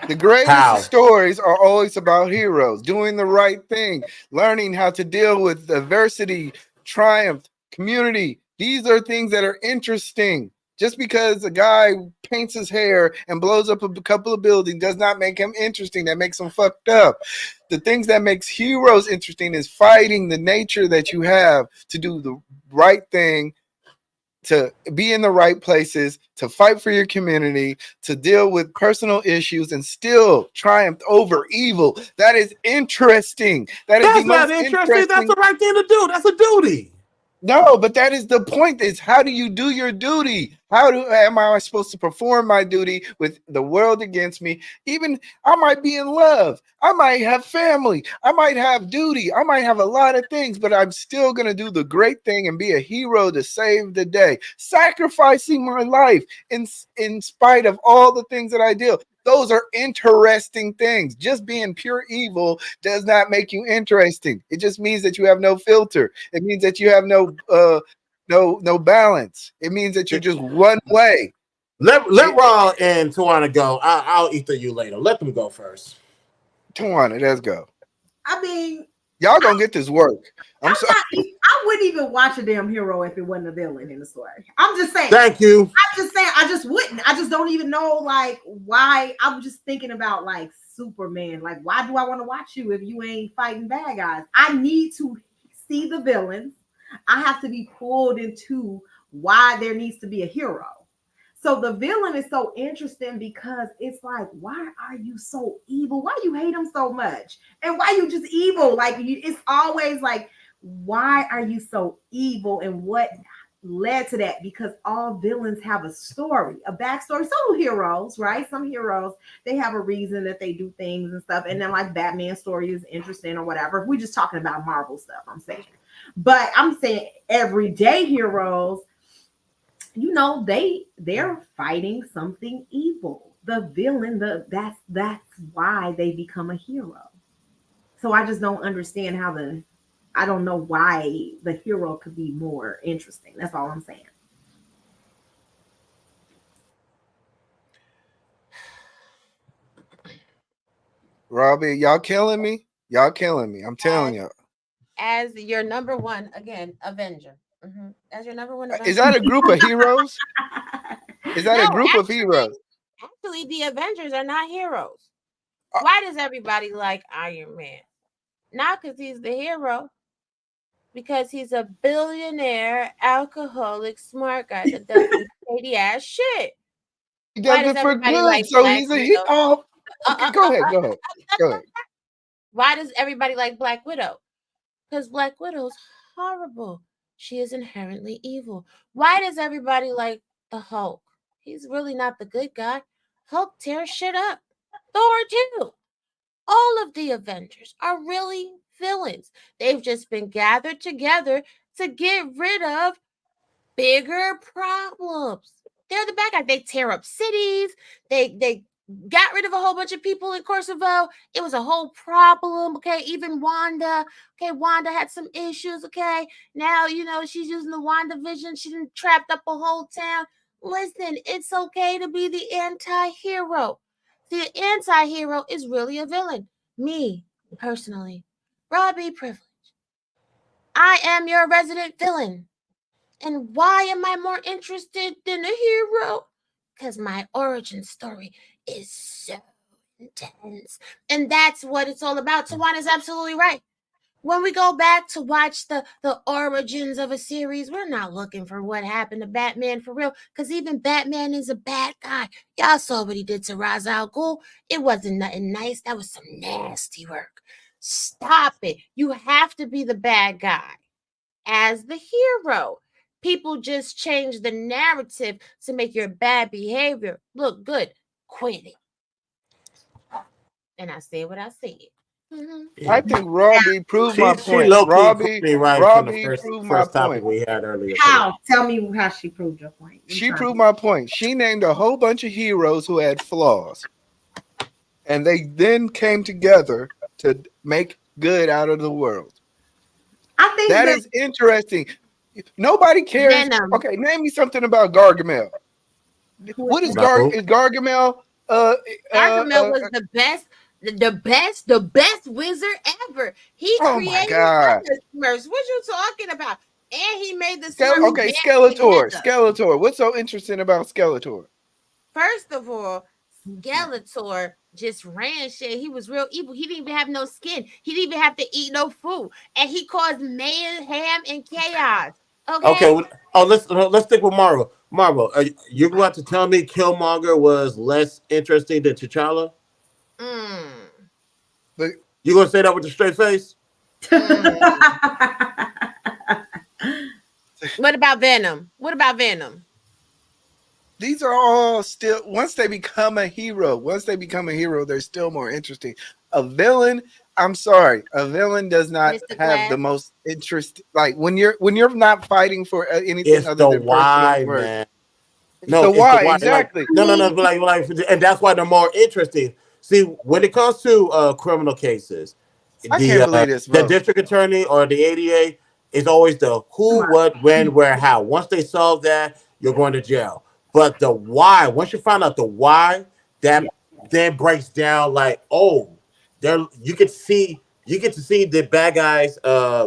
The greatest stories are always about heroes doing the right thing, learning how to deal with adversity, triumph, community. These are things that are interesting. Just because a guy paints his hair and blows up a couple of buildings does not make him interesting. That makes him fucked up. The things that makes heroes interesting is fighting the nature that you have to do the right thing, to be in the right places, to fight for your community, to deal with personal issues and still triumph over evil. That is interesting. That's not interesting. That's the right thing to do. That's a duty. No, but that is the point, is how do you do your duty? Am I supposed to perform my duty with the world against me? Even I might be in love. I might have family. I might have duty. I might have a lot of things, but I'm still going to do the great thing and be a hero to save the day, sacrificing my life in spite of all the things that I do. Those are interesting things. Just being pure evil does not make you interesting. It just means that you have no filter. It means that you have no balance. It means that you're just one way. Let Raw and Tawana go. I'll ether you later. Let them go first. Tawana, let's go. I mean, y'all gonna get this work. I'm sorry. I wouldn't even watch a damn hero if it wasn't a villain in the story. I'm just saying. Thank you. I'm just saying. I just wouldn't. I just don't even know like why. I'm just thinking about like Superman. Like, why do I want to watch you if you ain't fighting bad guys? I need to see the villains. I have to be pulled into why there needs to be a hero. So the villain is so interesting because it's like, why are you so evil? Why you hate him so much? And why you just evil? Like, it's always like, why are you so evil? And what led to that? Because all villains have a story, a backstory. So do heroes, right? Some heroes, they have a reason that they do things and stuff. And then like Batman's story is interesting or whatever. If we're just talking about Marvel stuff, I'm saying. But I'm saying everyday heroes, you know, they're fighting something evil. The villain, that's why they become a hero. So I just don't understand I don't know why the hero could be more interesting. That's all I'm saying. Robbie, y'all killing me. Y'all killing me. I'm telling y'all. As your number one, again, Avenger. As your number one Avenger. Is that a group of heroes? Is that a group of heroes? Actually, the Avengers are not heroes. Why does everybody like Iron Man? Not because he's the hero. Because he's a billionaire, alcoholic, smart guy that does some shady ass shit. He does it for good, like so Black he's a hero. Oh, okay, go ahead. Why does everybody like Black Widow? Because Black Widow's horrible. She is inherently evil. Why does everybody like the Hulk? He's really not the good guy. Hulk tears shit up. Thor too. All of the Avengers are really villains. They've just been gathered together to get rid of bigger problems. They're the bad guys. They tear up cities. They got rid of a whole bunch of people in Kosovo. It was a whole problem. Okay, even Wanda. Okay, Wanda had some issues. Okay, now you know she's using the WandaVision. She done trapped up a whole town. Listen, it's okay to be the anti-hero. The anti-hero is really a villain. Me, personally, Robbie Privilege. I am your resident villain. And why am I more interested than a hero? Because my origin story is so intense. And that's what it's all about. Tawana's absolutely right. When we go back to watch the origins of a series, we're not looking for what happened to Batman for real, because even Batman is a bad guy. Y'all saw what he did to Ra's al Ghul. It wasn't nothing nice. That was some nasty work. Stop it. You have to be the bad guy as the hero. People just change the narrative to make your bad behavior look good. Quit it. And I said what I said. I think Robbie proved my point. Robbie proved my point. We had earlier. How? Tell me how she proved your point. She proved my point. She named a whole bunch of heroes who had flaws, and they then came together to make good out of the world. I think that is interesting. Nobody cares. Venom. Okay, name me something about Gargamel. What is Gargamel? Gargamel was the best wizard ever. He created the Smurfs. What you talking about? And he made the Smurfs. Okay, Skeletor. What's so interesting about Skeletor? First of all, Skeletor just ran shit. He was real evil. He didn't even have no skin. He didn't even have to eat no food, and he caused mayhem and chaos. Okay. Let's stick with Marvel. You're going to tell me Killmonger was less interesting than T'Challa? You gonna say that with a straight face? What about Venom? these are all still, once they become a hero, they're still more interesting. A villain, I'm sorry, a villain does not Mr. have the Glass? most interest. Like when you're not fighting for anything It's other the than why, personal worth. man. It's No, the it's why, the why. exactly. No, and that's why they're more interesting. See, when it comes to criminal cases, I can't believe this, the bro. district attorney or the ADA is always the who, what, when, where, how. Once they solve that, you're going to jail. But the why, once you find out the why, that then breaks down like, oh, there you get to see the bad guys'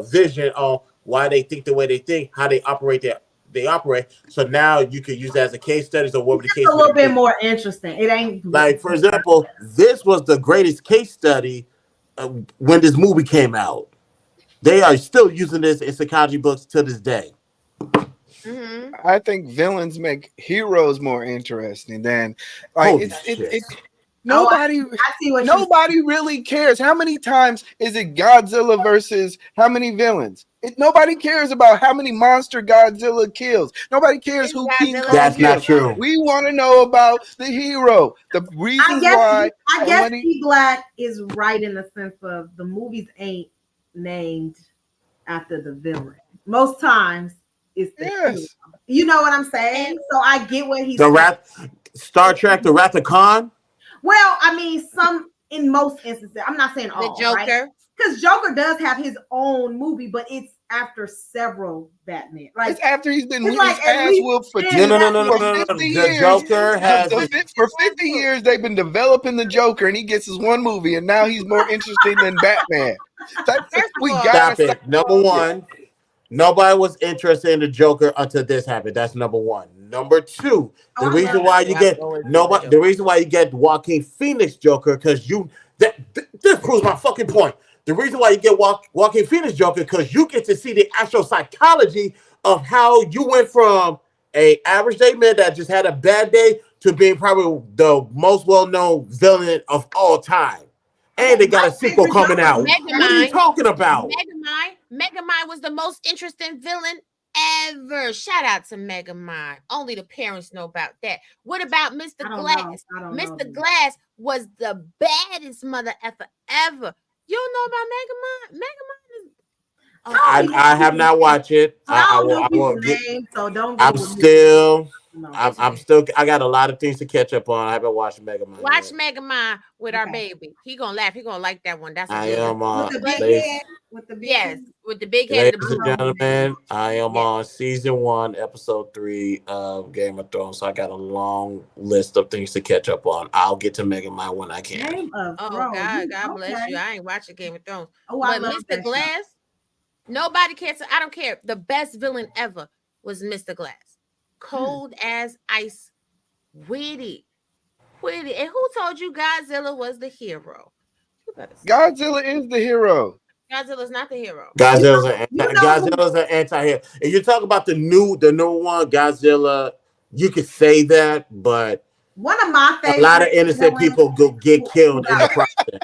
vision on why they think the way they think, how they operate they operate. So now you could use that as a case study. So what would the case It's a little may be? bit more interesting. It ain't Like, for example, this was the greatest case study when this movie came out. They are still using this in psychology books to this day. Mhm. I think villains make heroes more interesting than like Holy it's shit. nobody I see what nobody really cares. How many times is it Godzilla versus how many villains? Nobody cares about how many monster Godzilla kills. Nobody cares who King Kong That's not kills. true. We want to know about the hero, the reasons why. I guess somebody- P Black is right in the sense of the movies ain't named after the villain. Most times it's the hero. Yes. You know what I'm saying? So I get what he's The saying. Star Trek, the Wrath of Khan. Well, I mean, in most instances, I'm not saying The all, Joker. because Joker does have his own movie, but it's after several Batman. Like It's after he's been it's getting like his at ass least whooped for 10 No. for Batman. 50 The years. Joker has For 50 years, they've been developing the Joker, and he gets his one movie, and now he's more interesting than Batman. We all, gotta Stop it. Number one, nobody was interested in the Joker until this happened. That's number one. Number two, the Oh, I reason love why that. you I'm get going with nobody, the the reason why you get Joaquin Phoenix Joker, because this proves my fucking point. The reason why you get Joaquin Phoenix Joker, because you get to see the actual psychology of how you went from a average day man that just had a bad day to being probably the most well-known villain of all time. And they got a sequel coming out. What are you talking about? Megamind was the most interesting villain ever. Shout out to Megamind. Only the parents know about that. What about Mr. Glass? Mr. Glass was the baddest mother effer ever. You don't know about Megamind? Megamind is I have not watched it. I got a lot of things to catch up on. I haven't watched Megamind. Watch Megamind with our baby. He gonna laugh. He gonna like that one. That's I am with the big head. with the big head. Ladies and gentlemen, I am on season 1, episode 3 of Game of Thrones. So I got a long list of things to catch up on. I'll get to Megamind when I can. God bless you. I ain't watching Game of Thrones. I But love Mr. that Glass, nobody cares. I don't care. The best villain ever was Mr. Glass. Cold as ice, witty. And who told you Godzilla was the hero? Godzilla is the hero. Godzilla's not the hero. Godzilla's an anti-hero. If you talk about the new one, Godzilla, you could say that, but one of my favorite, a lot of innocent people get killed in the process.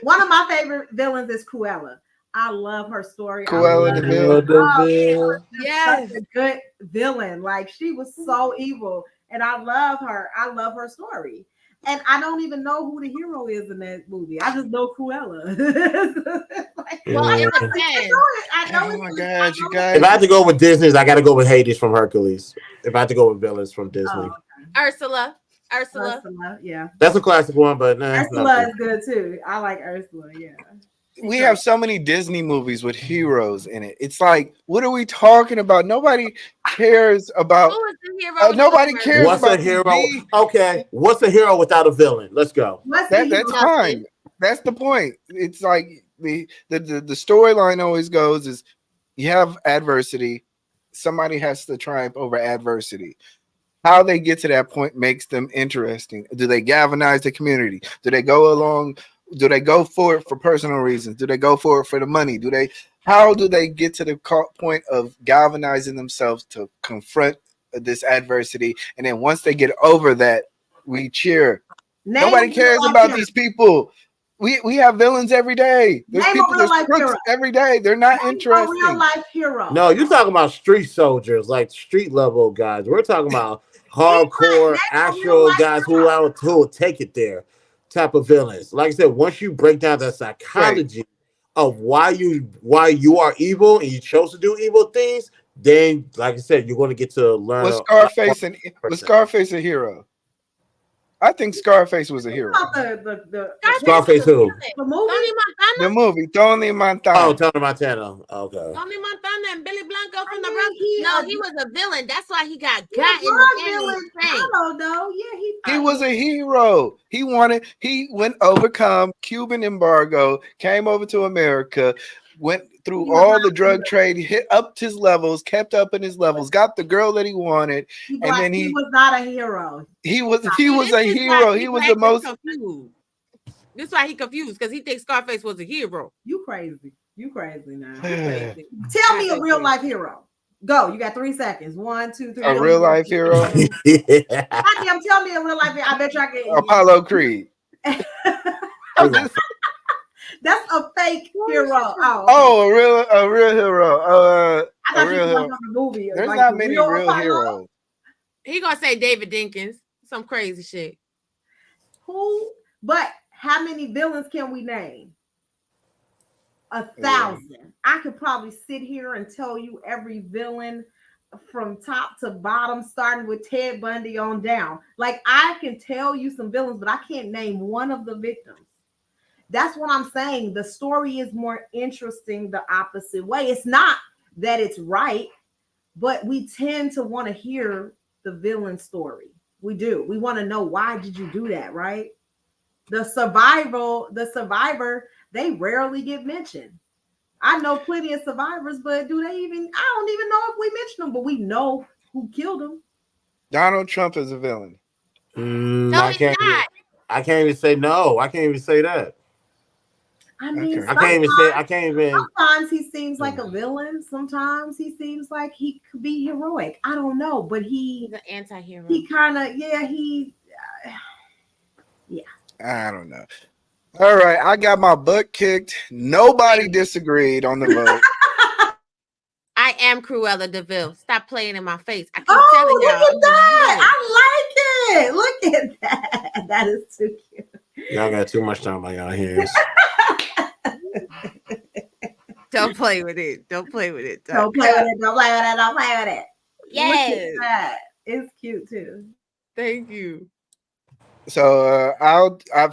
One of my favorite villains is Cruella. I love her story. Cruella DeVille. Yes, such a good villain. Like she was so evil, and I love her. I love her story. And I don't even know who the hero is in that movie. I just know Cruella. It depends. Oh my God, you guys! If I had to go with Disney, I got to go with Hades from Hercules. If I had to go with villains from Disney, Ursula, yeah, that's a classic one. But Ursula is good too. I like Ursula. Yeah. We have so many Disney movies with heroes in it. It's like, what are we talking about? Nobody cares about. Who is the hero? Nobody cares. What's about a hero? Okay, what's a hero without a villain? Let's go. That's fine. That's the point. It's like the storyline always goes is you have adversity. Somebody has to triumph over adversity. How they get to that point makes them interesting. Do they galvanize the community? Do they go along? Do they go for it for personal reasons? Do they go for it for the money? How do they get to the point of galvanizing themselves to confront this adversity? And then once they get over that, we cheer. Nobody cares about these people. We have villains every day. There's crooks every day. They're not interesting. Real life hero. No, you're talking about street soldiers, like street level guys. We're talking about hardcore, That's a real actual life guys who will take it there type of villains. Like I said, once you break down the psychology of why you are evil and you chose to do evil things, then like I said, you're going to get to learn Was a lot more Was person. Scarface a hero? I think Scarface was a hero. about Scarface who? the movie. Tony The Montana, movie Tony Oh, Montana. Tony Montana. Okay. Tony Montana, and Billy Blanco from the mean, Bronx. he No, a- he was a villain. That's why he got He got in was the end. villain. I don't know. Yeah, He was a hero. He went overcome Cuban embargo, came over to America, went through He was all not the a drug trade, hit up his levels, kept up in his levels, got the girl that he wanted, and then he was not a hero. he was a This is hero. why He was people the most confused. This is why he confused, because he thinks Scarface was a hero. You crazy. You crazy now. Crazy. Tell me a real life hero. Go. You got 3 seconds. 1, 2, 3. a real life hero. Yeah. Goddamn, tell me a real life hero. I bet you I can. Apollo Creed. That's a fake hero. Oh, A real hero. I A thought you real were hero. talking about the movie. There's like not the many real real Apollo. heroes. He gonna say David Dinkins, some crazy shit. Who? But how many villains can we name? 1,000. I could probably sit here and tell you every villain from top to bottom, starting with Ted Bundy on down. Like I can tell you some villains, but I can't name one of the victims. That's what I'm saying. The story is more interesting the opposite way. It's not that it's right, but we tend to want to hear the villain story. We do. We want to know, why did you do that, right? The survivor, they rarely get mentioned. I know plenty of survivors, but do they even? I don't even know if we mention them, but we know who killed them. Donald Trump is a villain. No, I he's can't. not. I can't even say no. I can't even say that. I mean, Okay. I can't even say. I can't even. sometimes he seems like a villain. Sometimes he seems like he could be heroic. I don't know, but He's an anti-hero. he kind of I don't know. All right, I got my butt kicked. Nobody disagreed on the vote. I am Cruella DeVille. Stop playing in my face. I keep Oh, telling look y'all. at that! I like it. Look at that. That is too cute. Y'all got too much time on y'all hands. Don't play with it. Don't play with it. Don't play with it. Don't play with it. Don't play with it. Yes. Look at that. It's cute too. Thank you. So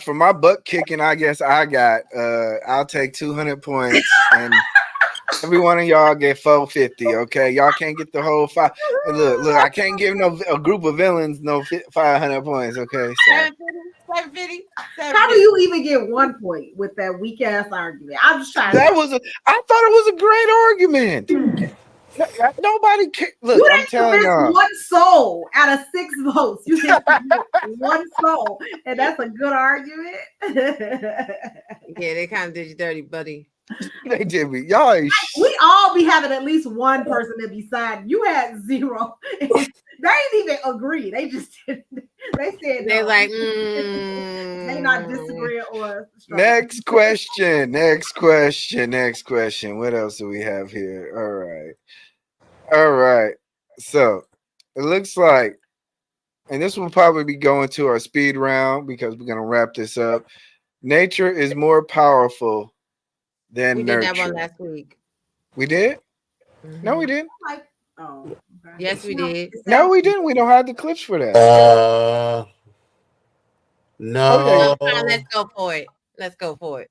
for my butt kicking, I guess I'll take 200 points, and every one of y'all get 450. Okay, y'all can't get the whole 5. Look, I can't give a group of villains no 500 points. Okay, so 750. How do you even get 1 point with that weak ass argument? I'm just trying. I thought it was a great argument. Nobody look. You I'm didn't telling convince y'all. one soul out of 6 votes. You didn't convince one soul, and that's a good argument. Yeah, they kind of did you dirty, buddy. They did me. Y'all ain't We all be having at least one person that be side. You had 0. They didn't even agree. They just didn't. They said They're no. like, They not disagreeing or struggling. Next question. Next question. What else do we have here? All right. So it looks like, and this will probably be going to our speed round because we're gonna wrap this up. Nature is more powerful than we did nurture. that one last week. We did? No, we Mhm. didn't. Like, oh, okay. Yes, we did. No, we didn't. We don't have the clips for that. No. Let's go for it. Let's go for it.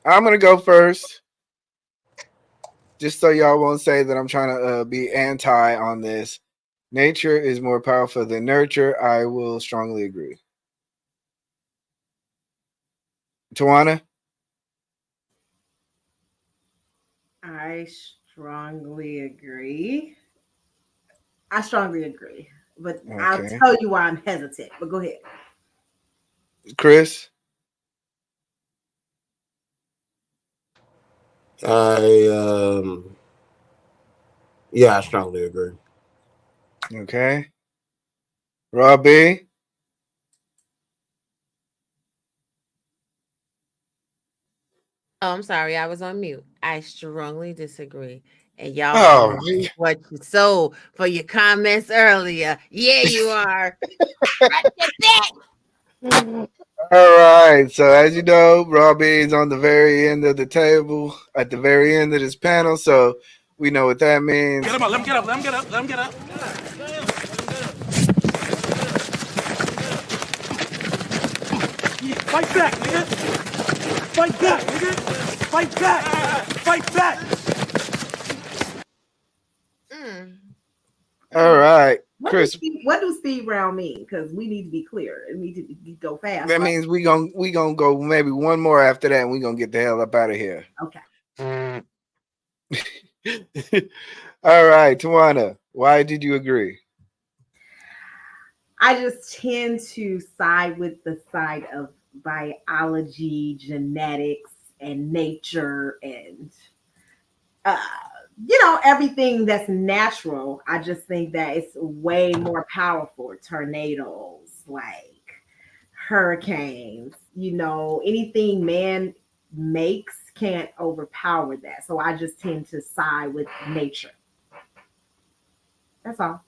I'm gonna go first. Just so y'all won't say that I'm trying to be anti on this. Nature is more powerful than nurture. I will strongly agree. Tawana? I strongly agree. But I'll Okay. tell you why I'm hesitant. But go ahead. Chris? Yeah, I strongly agree. Okay. Robbie? Oh, I'm sorry. I was on mute. I strongly disagree. And y'all Oh, gonna reap what you sow for your comments earlier. Yeah, you are. Right at that. all right. So as you know, Robbie is on the very end of the table, at the very end of this panel. So we know what that means. Get him up. Let him get up. Let him get up. Let him get up. Fight back, nigga. Fight back, nigga. Fight back. Fight back. Mm. All right, Chris. What do speed round mean? Because we need to be clear. It needs to go fast. That right? means we gonna go maybe one more after that, and we gonna get the hell up out of here. Okay. All right, Tawana, why did you agree? I just tend to side with the side of biology, genetics, and nature, and everything that's natural. I just think that it's way more powerful. Tornadoes, like hurricanes, anything man makes can't overpower that. So I just tend to side with nature. That's all.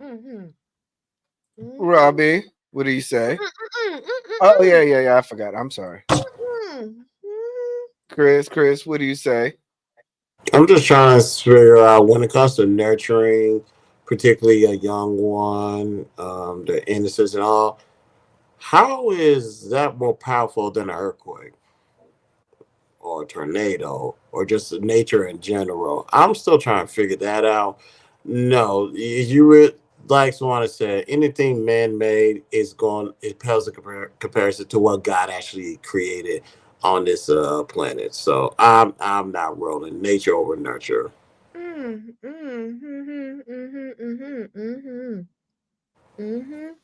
Mm-hmm. Mm-hmm. Robbie, what do you say? Mm-mm, Oh yeah, I forgot. I'm sorry. mm-mm, Chris, what do you say? I'm just trying to figure out when it comes to nurturing, particularly a young one, the innocence and all. How is that more powerful than an earthquake or a tornado or just nature in general? I'm still trying to figure that out. No, like someone said, anything man-made it pales in comparison to what God actually created on this planet. So I'm not rolling nature over nurture. mm, mhm, mhm, mhm, mhm,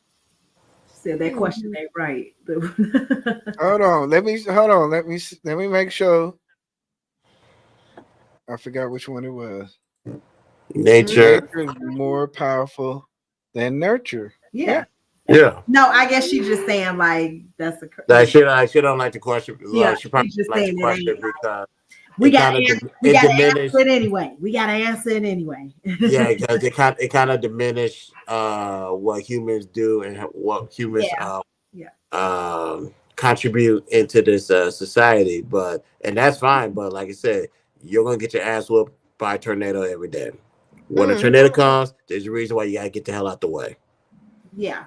Said that question mhm. ain't right. Hold on. Let me make sure. I forgot which one it was. Nature, Nature is more powerful than nurture. Yeah. Yeah. yeah. No, I guess she's just saying like that's a I should don't like the question. yeah. She probably She's just don't like the saying it question ain't. because We it got kind of we it got to answer diminished. it anyway. We got to answer it anyway. Yeah, because it kind of diminished what humans do and what humans Yeah. Yeah. contribute into this society. And that's fine. But like I said, you're gonna get your ass whooped by a tornado every day. When a Mm. tornado comes, there's a reason why you gotta get the hell out the way. Yeah.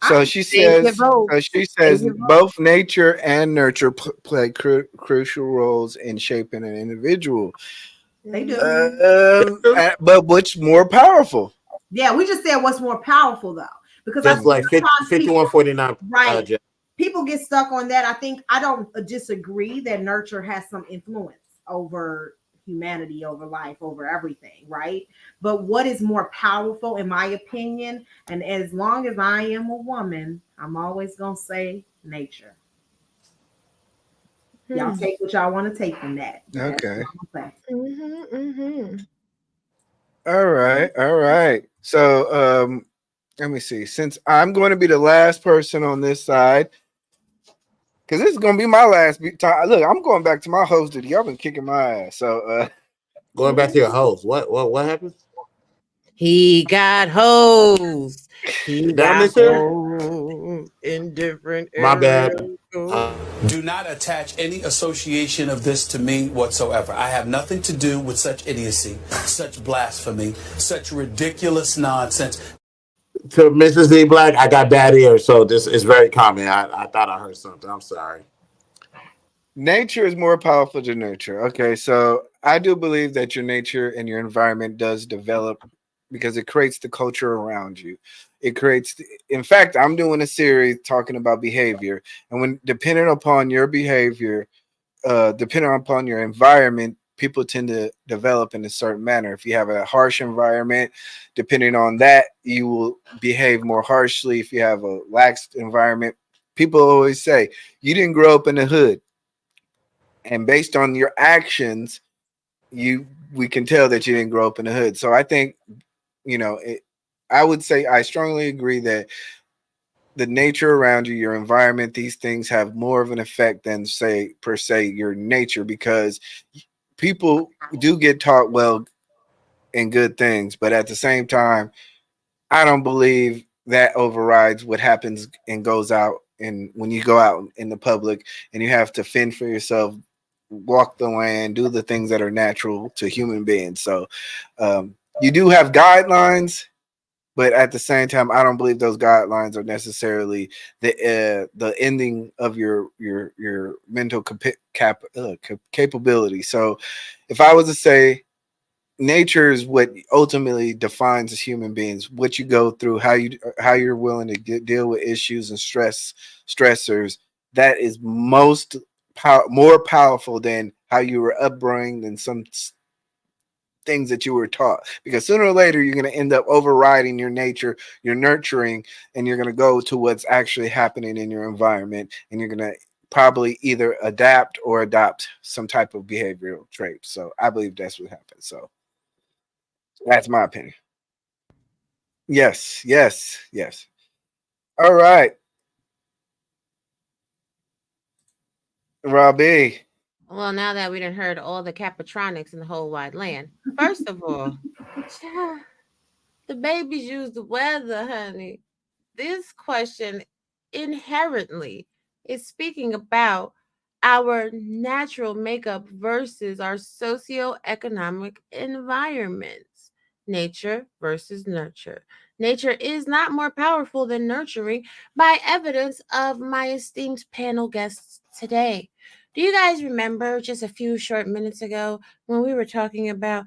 So I, she Save your says. vote. So she Save says your vote. both nature and nurture play crucial roles in shaping an individual. they do. But what's more powerful? Yeah, we just said what's more powerful though, because I Just think like sometimes people 5149. right people get stuck on that. I think I don't disagree that nurture has some influence over humanity, over life, over everything, right? But what is more powerful, in my opinion, and as long as I am a woman, I'm always gonna say nature. Y'all take what y'all want to take from that. That's Okay. what I'm gonna say. Mhm. All right. So let me see. Since I'm going to be the last person on this side, because this is going to be my last time. Look, I'm going back to my host duty. Y'all been kicking my ass. So Going back to your host, what happened? He got hoes. He Did I got miss her? hoes in different My bad. areas. Do not attach any association of this to me whatsoever. I have nothing to do with such idiocy, such blasphemy, such ridiculous nonsense. To Mrs. Z Black, I got bad ears, so this is very common. I thought I heard something. I'm sorry. nature is more powerful than nurture. Okay, so I do believe that your nature and your environment does develop because it creates the culture around you. It creates, in fact, I'm doing a series talking about behavior, and when depending upon your behavior, depending upon your environment, people tend to develop in a certain manner. If you have a harsh environment, depending on that, you will behave more harshly. If you have a lax environment, people always say you didn't grow up in the hood, and based on your actions, we can tell that you didn't grow up in the hood. So I think, I would say I strongly agree that the nature around you, your environment, these things have more of an effect than per se your nature, because people do get taught well and good things, but at the same time, I don't believe that overrides what happens and goes out. And when you go out in the public and you have to fend for yourself, walk the land, do the things that are natural to human beings. So you do have guidelines, but at the same time, I don't believe those guidelines are necessarily the ending of your mental capability. So if I was to say, nature is what ultimately defines as human beings, what you go through, how you're willing to deal with issues and stressors, that is more powerful than how you were upbringed and some things that you were taught, because sooner or later you're going to end up overriding your nature, your nurturing, and you're going to go to what's actually happening in your environment, and you're going to probably either adapt or adopt some type of behavioral trait. So I believe that's what happens. So that's my opinion. Yes. All right, Robbie. Well, now that we done heard all the Capatronics in the whole wide land, first of all, the babies use the weather, honey. This question inherently is speaking about our natural makeup versus our socioeconomic environments. Nature versus nurture. Nature is not more powerful than nurturing, by evidence of my esteemed panel guests today. Do you guys remember just a few short minutes ago when we were talking about,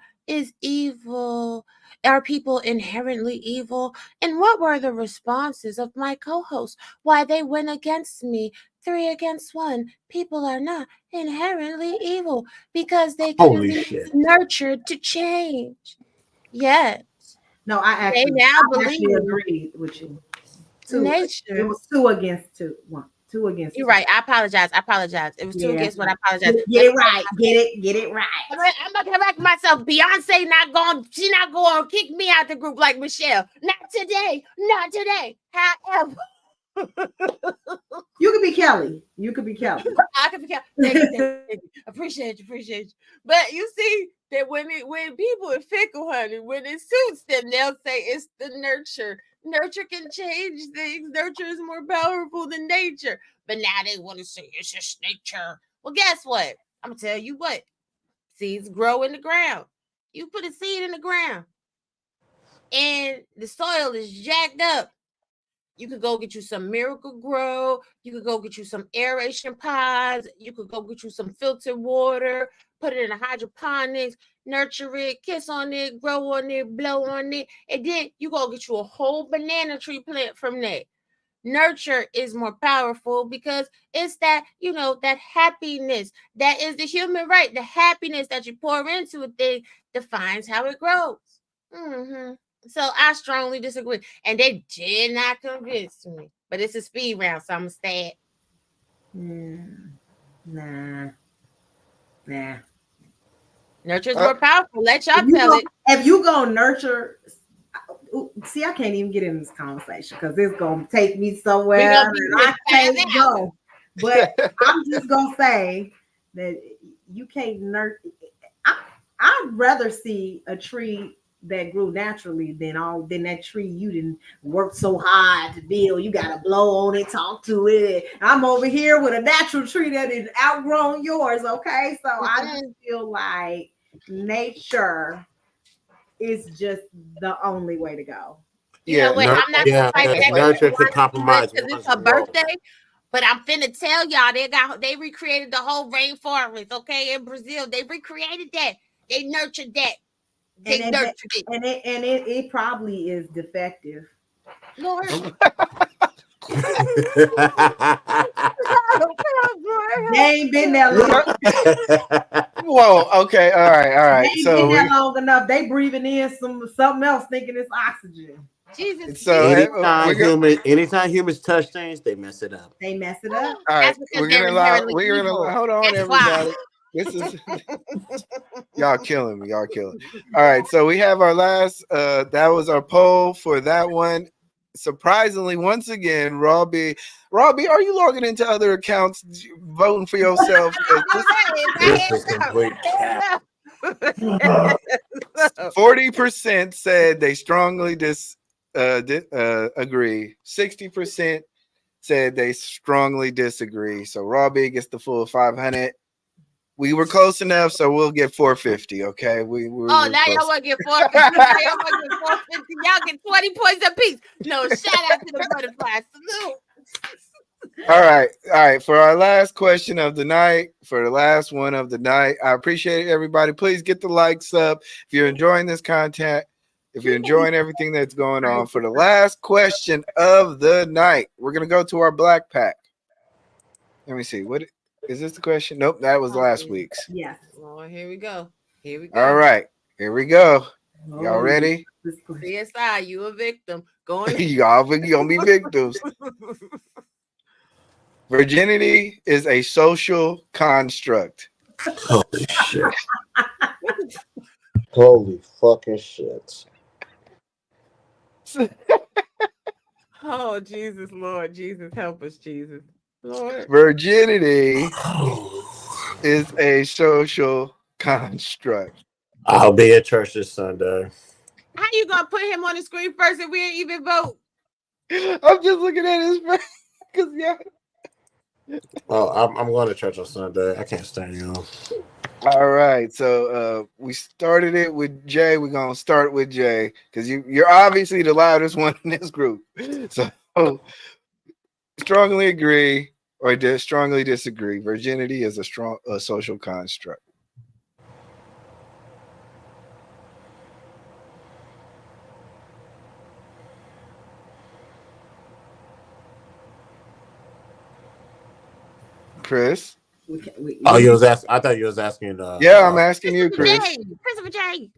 are people inherently evil? And what were the responses of my co-hosts? Why they went against me, 3 against 1. People are not inherently evil because they can Holy be shit. nurtured to change. Yes. No, I actually agreed with you. Nature. It was 2 against 2. 1. 2 against. You're right. I apologize. It was 2 against 1. I apologize. Get it right. Get it right. I'm gonna correct myself. Beyonce she's not going to kick me out the group like Michelle. Not today. However, you could be Kelly. I could be Kelly. Thank you. Appreciate you. But you see that when people are fickle, honey, when it suits them, they'll say it's the nurture. Nurture can change things. Nurture is more powerful than nature. But now they want to say it's just nature. Well, guess what? I'm gonna tell you what. Seeds grow in the ground. You put a seed in the ground and the soil is jacked up. You could go get you some Miracle-Gro. You could go get you some aeration pods. You could go get you some filtered water, put it in a hydroponics, nurture it, kiss on it, grow on it, blow on it. And then you go get you a whole banana tree plant from that. Nurture is more powerful because it's that, that happiness. That is the human right. The happiness that you pour into a thing defines how it grows. Mm-hmm. So I strongly disagree. And they did not convince me. But it's a speed round, so I'm going to stay. Nah. Nurture is more powerful. Let y'all tell it. If you go nurture, see, I can't even get in this conversation because it's going to take me somewhere I can't go. But I'm just going to say that you can't nurture. I'd rather see a tree that grew naturally than that tree you didn't work so hard to build. You got to blow on it, talk to it. I'm over here with a natural tree that is outgrown yours. Okay, so I just feel like nature is just the only way to go. I'm not gonna fight that. Nurture can compromise because it's her birthday. But I'm finna tell y'all they recreated the whole rainforest. Okay, in Brazil, they recreated that. They nurtured that. It probably is defective. Lord. They ain't been there long. Whoa, okay, all right. They ain't been there long enough. They breathing in something else thinking it's oxygen. Jesus. So anytime humans touch things, they mess it up. All right, we're gonna hold on, everybody. This is y'all killing me. All right, so we have our last. That was our poll for that one. surprisingly, once again, Robbie, are you logging into other accounts, voting for yourself? This is complete cat. 40% said they strongly agree. 60% said they strongly disagree. So Robbie gets the full 500. We were close enough, so we'll get 450. Okay. Now y'all want to get 450. Y'all want to get 450. Y'all get 20 points apiece. No, shout out to the butterfly. Salute. All right. For our last question of the night, for the last one of the night, I appreciate it, everybody. Please get the likes up if you're enjoying this content. If you're enjoying everything that's going on, for the last question of the night, we're gonna go to our black pack. Let me see. What is this? The question? Nope, that was last week's. Yes. Oh, here we go. Here we go. All right, here we go. Y'all ready? CSI, you a victim. Going. Y'all gonna be victims. Virginity is a social construct. Holy shit. Holy fucking shit. Oh, Jesus, Lord. Jesus, help us, Jesus. Lord. Virginity is a social construct. I'll be at church this Sunday. How you gonna put him on the screen first if we ain't even vote? I'm just looking at his face because Oh, I'm going to church on Sunday. I can't stand you. All right, so we started it with Jay. We're gonna start with Jay because you're obviously the loudest one in this group. So strongly agree or strongly disagree. Virginity is a social construct. Chris? Oh, you was asking. I thought you was asking. Yeah, I'm asking you, Chris. Christopher J.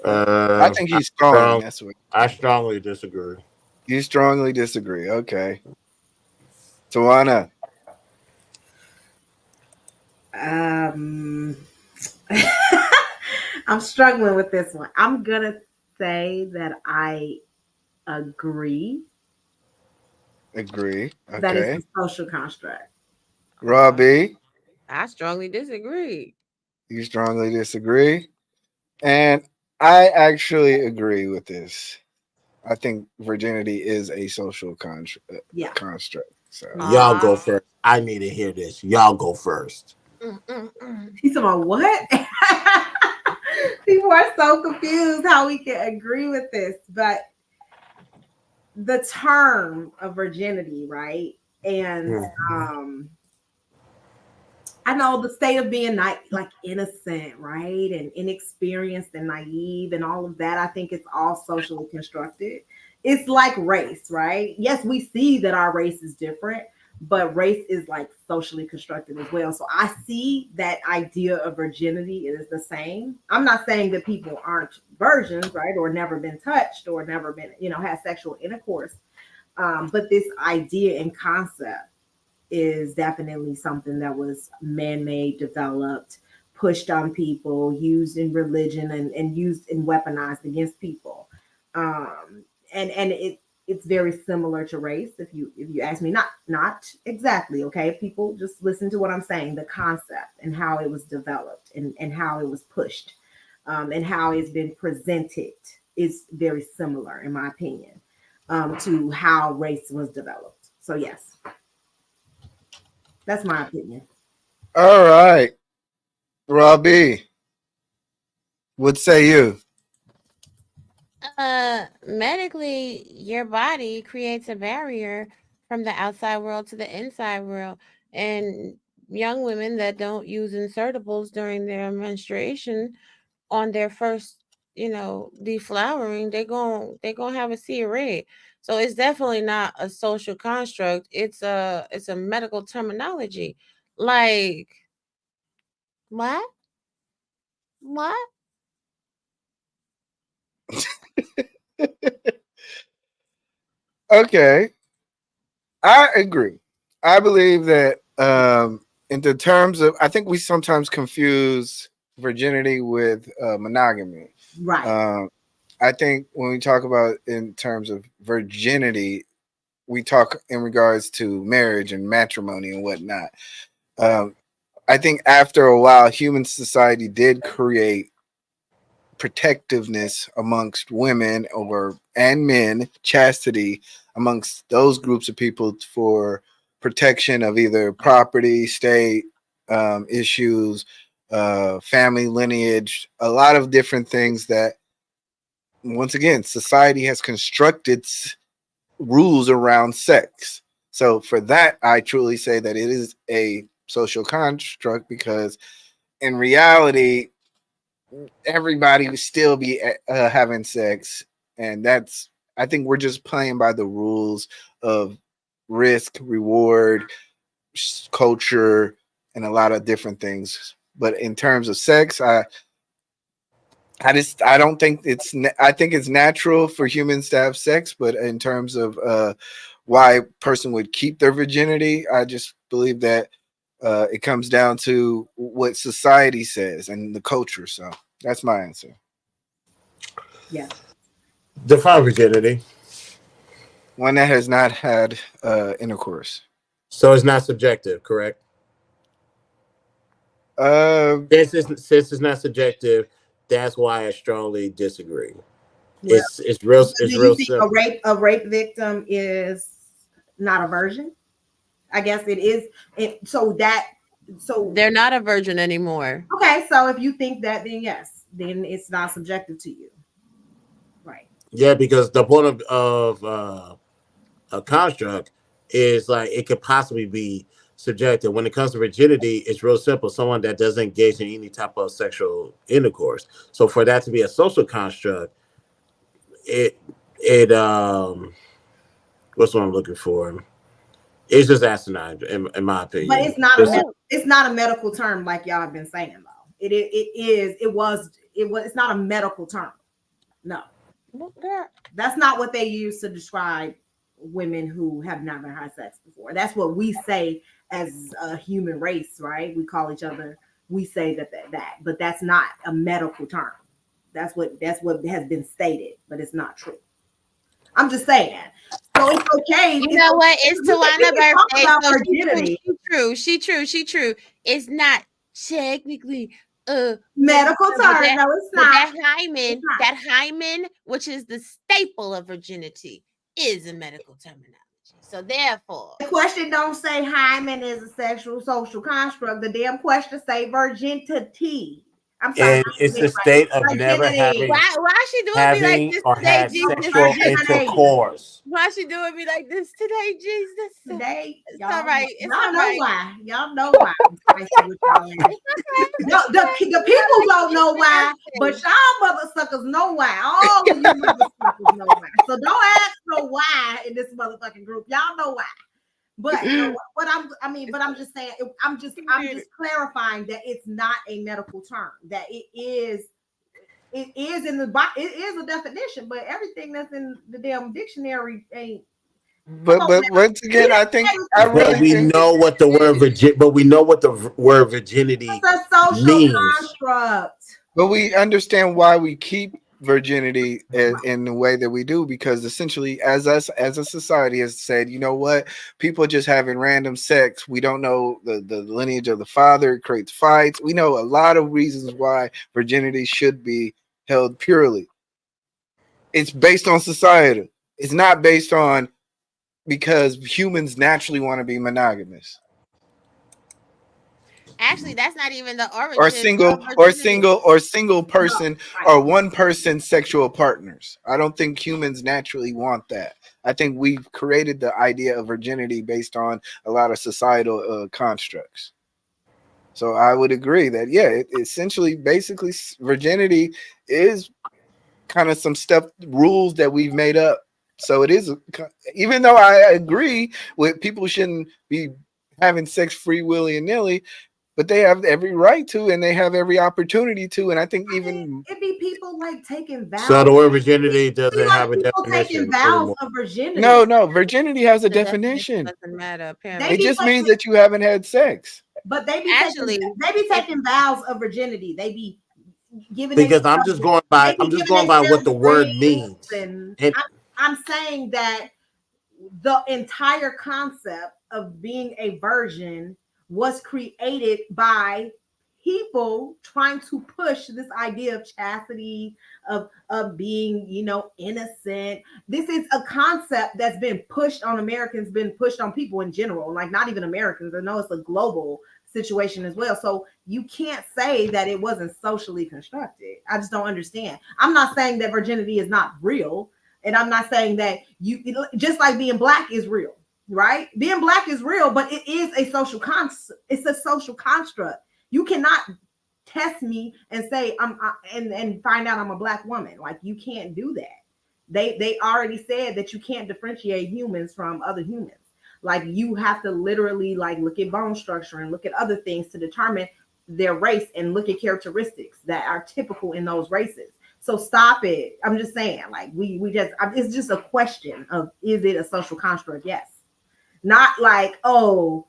I think he's strong. That's what I strongly disagree. You strongly disagree. Okay. Tawana. I'm struggling with this one. I'm gonna say that I agree. Agree. Okay. That is a social construct. Robbie. I strongly disagree. You strongly disagree. And I actually agree with this. I think virginity is a social construct. So y'all go first. I need to hear this. Y'all go first. He's about what? People are so confused how we can agree with this, but the term of virginity, right? And I know the state of being like innocent, right? And inexperienced and naive and all of that. I think it's all socially constructed. It's like race, right? Yes, we see that our race is different, but race is like socially constructed as well. So I see that idea of virginity is the same. I'm not saying that people aren't virgins, right? Or never been touched or never been, had sexual intercourse. But this idea and concept is definitely something that was man-made, developed, pushed on people, used in religion and used and weaponized against people. And it's very similar to race. If you ask me, not exactly, okay? People just listen to what I'm saying, the concept and how it was developed and how it was pushed and how it's been presented is very similar, in my opinion, to how race was developed. So yes. That's my opinion. All right. Robbie, what say you? Medically, your body creates a barrier from the outside world to the inside world. And young women that don't use insertables during their menstruation on their first, deflowering, they're gonna have a sea of red. So it's definitely not a social construct. It's a medical terminology. Like what? What? Okay. I agree. I believe that in the terms of, I think we sometimes confuse virginity with monogamy. Right. I think when we talk about in terms of virginity, we talk in regards to marriage and matrimony and whatnot. Um, I think after a while, human society did create protectiveness amongst women over and men, chastity amongst those groups of people for protection of either property, state issues, family lineage, a lot of different things that, once again, society has constructed rules around sex. So for that, I truly say that it is a social construct, because in reality, everybody would still be having sex, and that's, I think we're just playing by the rules of risk, reward, culture, and a lot of different things. But in terms of sex, I don't think I think it's natural for humans to have sex, but in terms of why a person would keep their virginity, I just believe that it comes down to what society says and the culture. So that's my answer. Yeah. Define virginity. One that has not had intercourse. So it's not subjective, correct? Since it's not subjective, that's why I strongly disagree. Well, It's real. do It's you real think simple. a rape victim is not a virgin? I guess it is. So They're not a virgin anymore. okay. So if you think that, then yes, then it's not subjective to you, right? Yeah, because the point of a construct is like it could possibly be subjective. When it comes to virginity, it's real simple. Someone that doesn't engage in any type of sexual intercourse. So for that to be a social construct, it what's what I'm looking for? It's just asinine, in my opinion. But it's not a medical term like y'all have been saying though. It's not a medical term. No, that's not what they use to describe women who have never had sex before. That's what we say as a human race, right? We call each other. We say that, but that's not a medical term. That's what has been stated, but it's not true. I'm just saying. So it's okay. You know what? It's Tawana's birthday. So She true. It's not technically a medical term. No, it's not. That hymen, which is the staple of virginity, is a medical terminology. So therefore, the question don't say hymen is a sexual social construct. The damn question say virginity. I'm sorry. And it's the state of never having why she doing me like this or today, had Jesus? sexual intercourse. Why she doing me like this today, Jesus? Today, it's all right. Y'all know why. Y'all know why. The people don't know why, but y'all mother suckers know why. All of you mother suckers know why. So don't ask no why in this motherfucking group. Y'all know why. But I'm just saying, I'm just clarifying that it's not a medical term. That it is in the box. It is a definition, but everything that's in the damn dictionary ain't. But once again, I think we know what the word virginity it's a social means. Construct. But we understand why we keep virginity in the way that we do, because essentially as a society has said, you know what, people just having random sex, we don't know the lineage of the father, it creates fights. We know a lot of reasons why virginity should be held purely. It's based on society. It's not based on because humans naturally want to be monogamous. Actually, that's not even the origin. Or single person or one person sexual partners. I don't think humans naturally want that. I think we've created the idea of virginity based on a lot of societal constructs. So I would agree that, yeah, basically virginity is kind of some stuff, rules that we've made up. So it is, even though I agree with people shouldn't be having sex free willy and nilly, but they have every right to, and they have every opportunity to. And I think even it'd be people like taking vows. So the word virginity doesn't have a definition. Taking vows of virginity. No, virginity has a definition. Doesn't matter. Apparently, it just means that you haven't had sex. But they be taking vows of virginity. They be giving Because I'm just going by what the word means. And And I'm saying that the entire concept of being a virgin was created by people trying to push this idea of chastity, of being, innocent. This is a concept that's been pushed on Americans, been pushed on people in general, like not even Americans. I know it's a global situation as well. So you can't say that it wasn't socially constructed. I just don't understand. I'm not saying that virginity is not real. And I'm not saying that just like being black is real, right? Being black is real, but it is a social construct. It's a social construct. You cannot test me and say and find out I'm a black woman. Like, you can't do that. They already said that you can't differentiate humans from other humans. Like, you have to literally like look at bone structure and look at other things to determine their race and look at characteristics that are typical in those races. So stop it. I'm just saying, like, it's just a question of, is it a social construct? Yes. Not like, oh,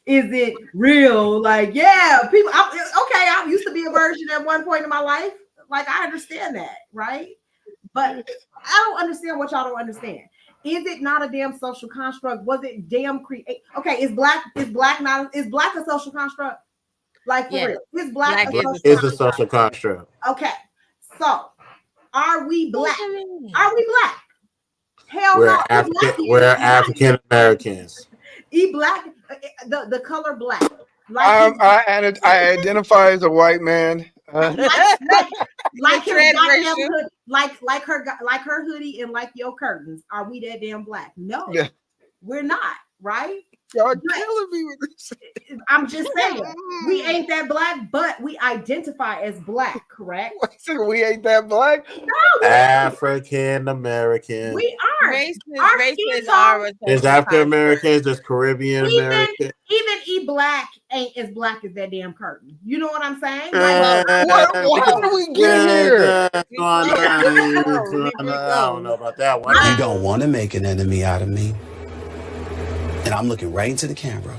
is it real? Like, yeah, people, I used to be a virgin at one point in my life. Like, I understand that, right? But I don't understand what y'all don't understand. Is it not a damn social construct? Was it damn Okay, is black a social construct? Like, for real, is black a social construct? Okay, so are we black? Are we black? Hell we're no. We're African Americans. Black, the color black. I identify as a white man. Like her hoodie and like your curtains. Are we that damn black? No, we're not. Right? Y'all killing me with this. I'm just saying, we ain't that black, but we identify as black, correct? We ain't that black? No, African American. We are. Races are. There's African Americans, there's Caribbean Americans. Even E-Black ain't as black as that damn curtain. You know what I'm saying? How did we get here? I don't know about that one. You don't want to make an enemy out of me. And I'm looking right into the camera.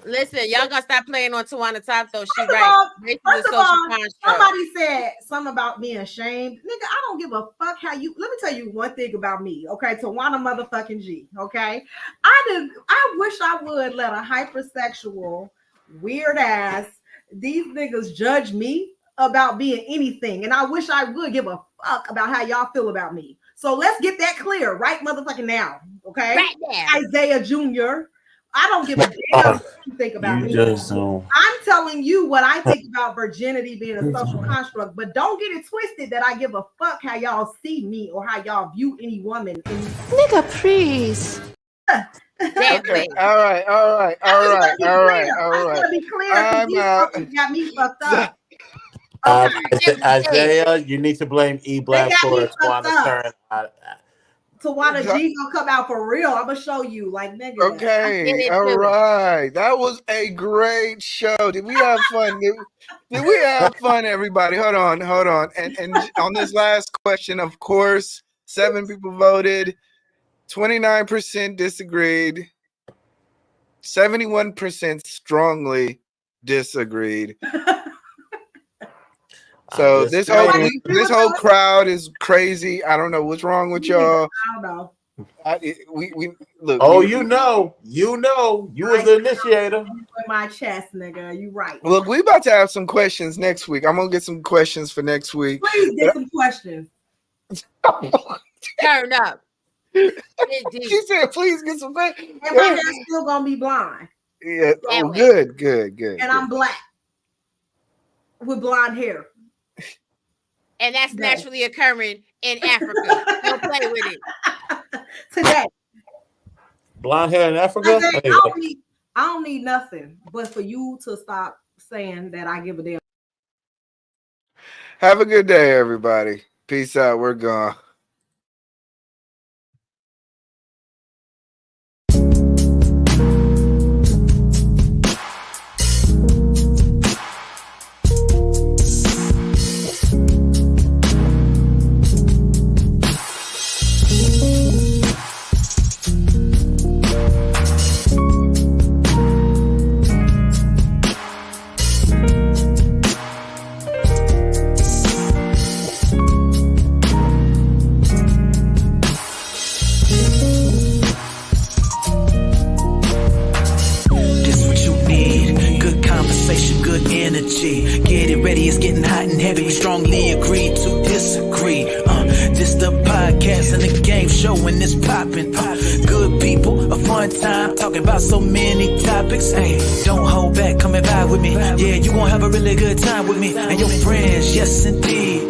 Listen, y'all gonna stop playing on Tawana Top though. She right. First of all, somebody said something about being ashamed. Nigga, I don't give a fuck how you. Let me tell you one thing about me, okay? Tawana motherfucking G, okay? I wish I would let a hypersexual, weird ass, these niggas judge me about being anything, and I wish I would give a fuck about how y'all feel about me. So let's get that clear right motherfucking now, okay? Right now. Isaiah Jr., I don't give a damn what you think about me. I'm telling you what I think about virginity being a social construct, but don't get it twisted that I give a fuck how y'all see me or how y'all view any woman. Nigga, please. Okay. All right. I'm gonna be clear. I'm out. Got me fucked up. Isaiah, you need to blame E-Black for Tawana's turn. Tawana G gonna come out for real. I'm gonna show you, like, nigga. Okay, all right. That was a great show. Did we have fun? Did we have fun, everybody? Hold on. And on this last question, of course, 7 people voted, 29% disagreed, 71% strongly disagreed. So this whole crowd is crazy. I don't know what's wrong with y'all. I don't know. We look. Oh, you was the initiator. With my chest, nigga. You right. Look, we about to have some questions next week. I'm gonna get some questions for next week. Please get some questions. Turn up. She said, "Please get some questions." And my hair's still gonna be blonde. Yeah. Oh, good. And I'm black with blonde hair. And that's naturally occurring in Africa. Don't play with it. Today. Blonde hair in Africa? I don't need nothing but for you to stop saying that I give a damn. Have a good day, everybody. Peace out. We're gone. G. Get it ready, it's getting hot and heavy. We strongly agree to disagree. This the podcast and the game show when it's popping. Good people, a fun time, talking about so many topics. Hey, don't hold back, come and vibe with me. Yeah, you gon' have a really good time with me and your friends. Yes, indeed.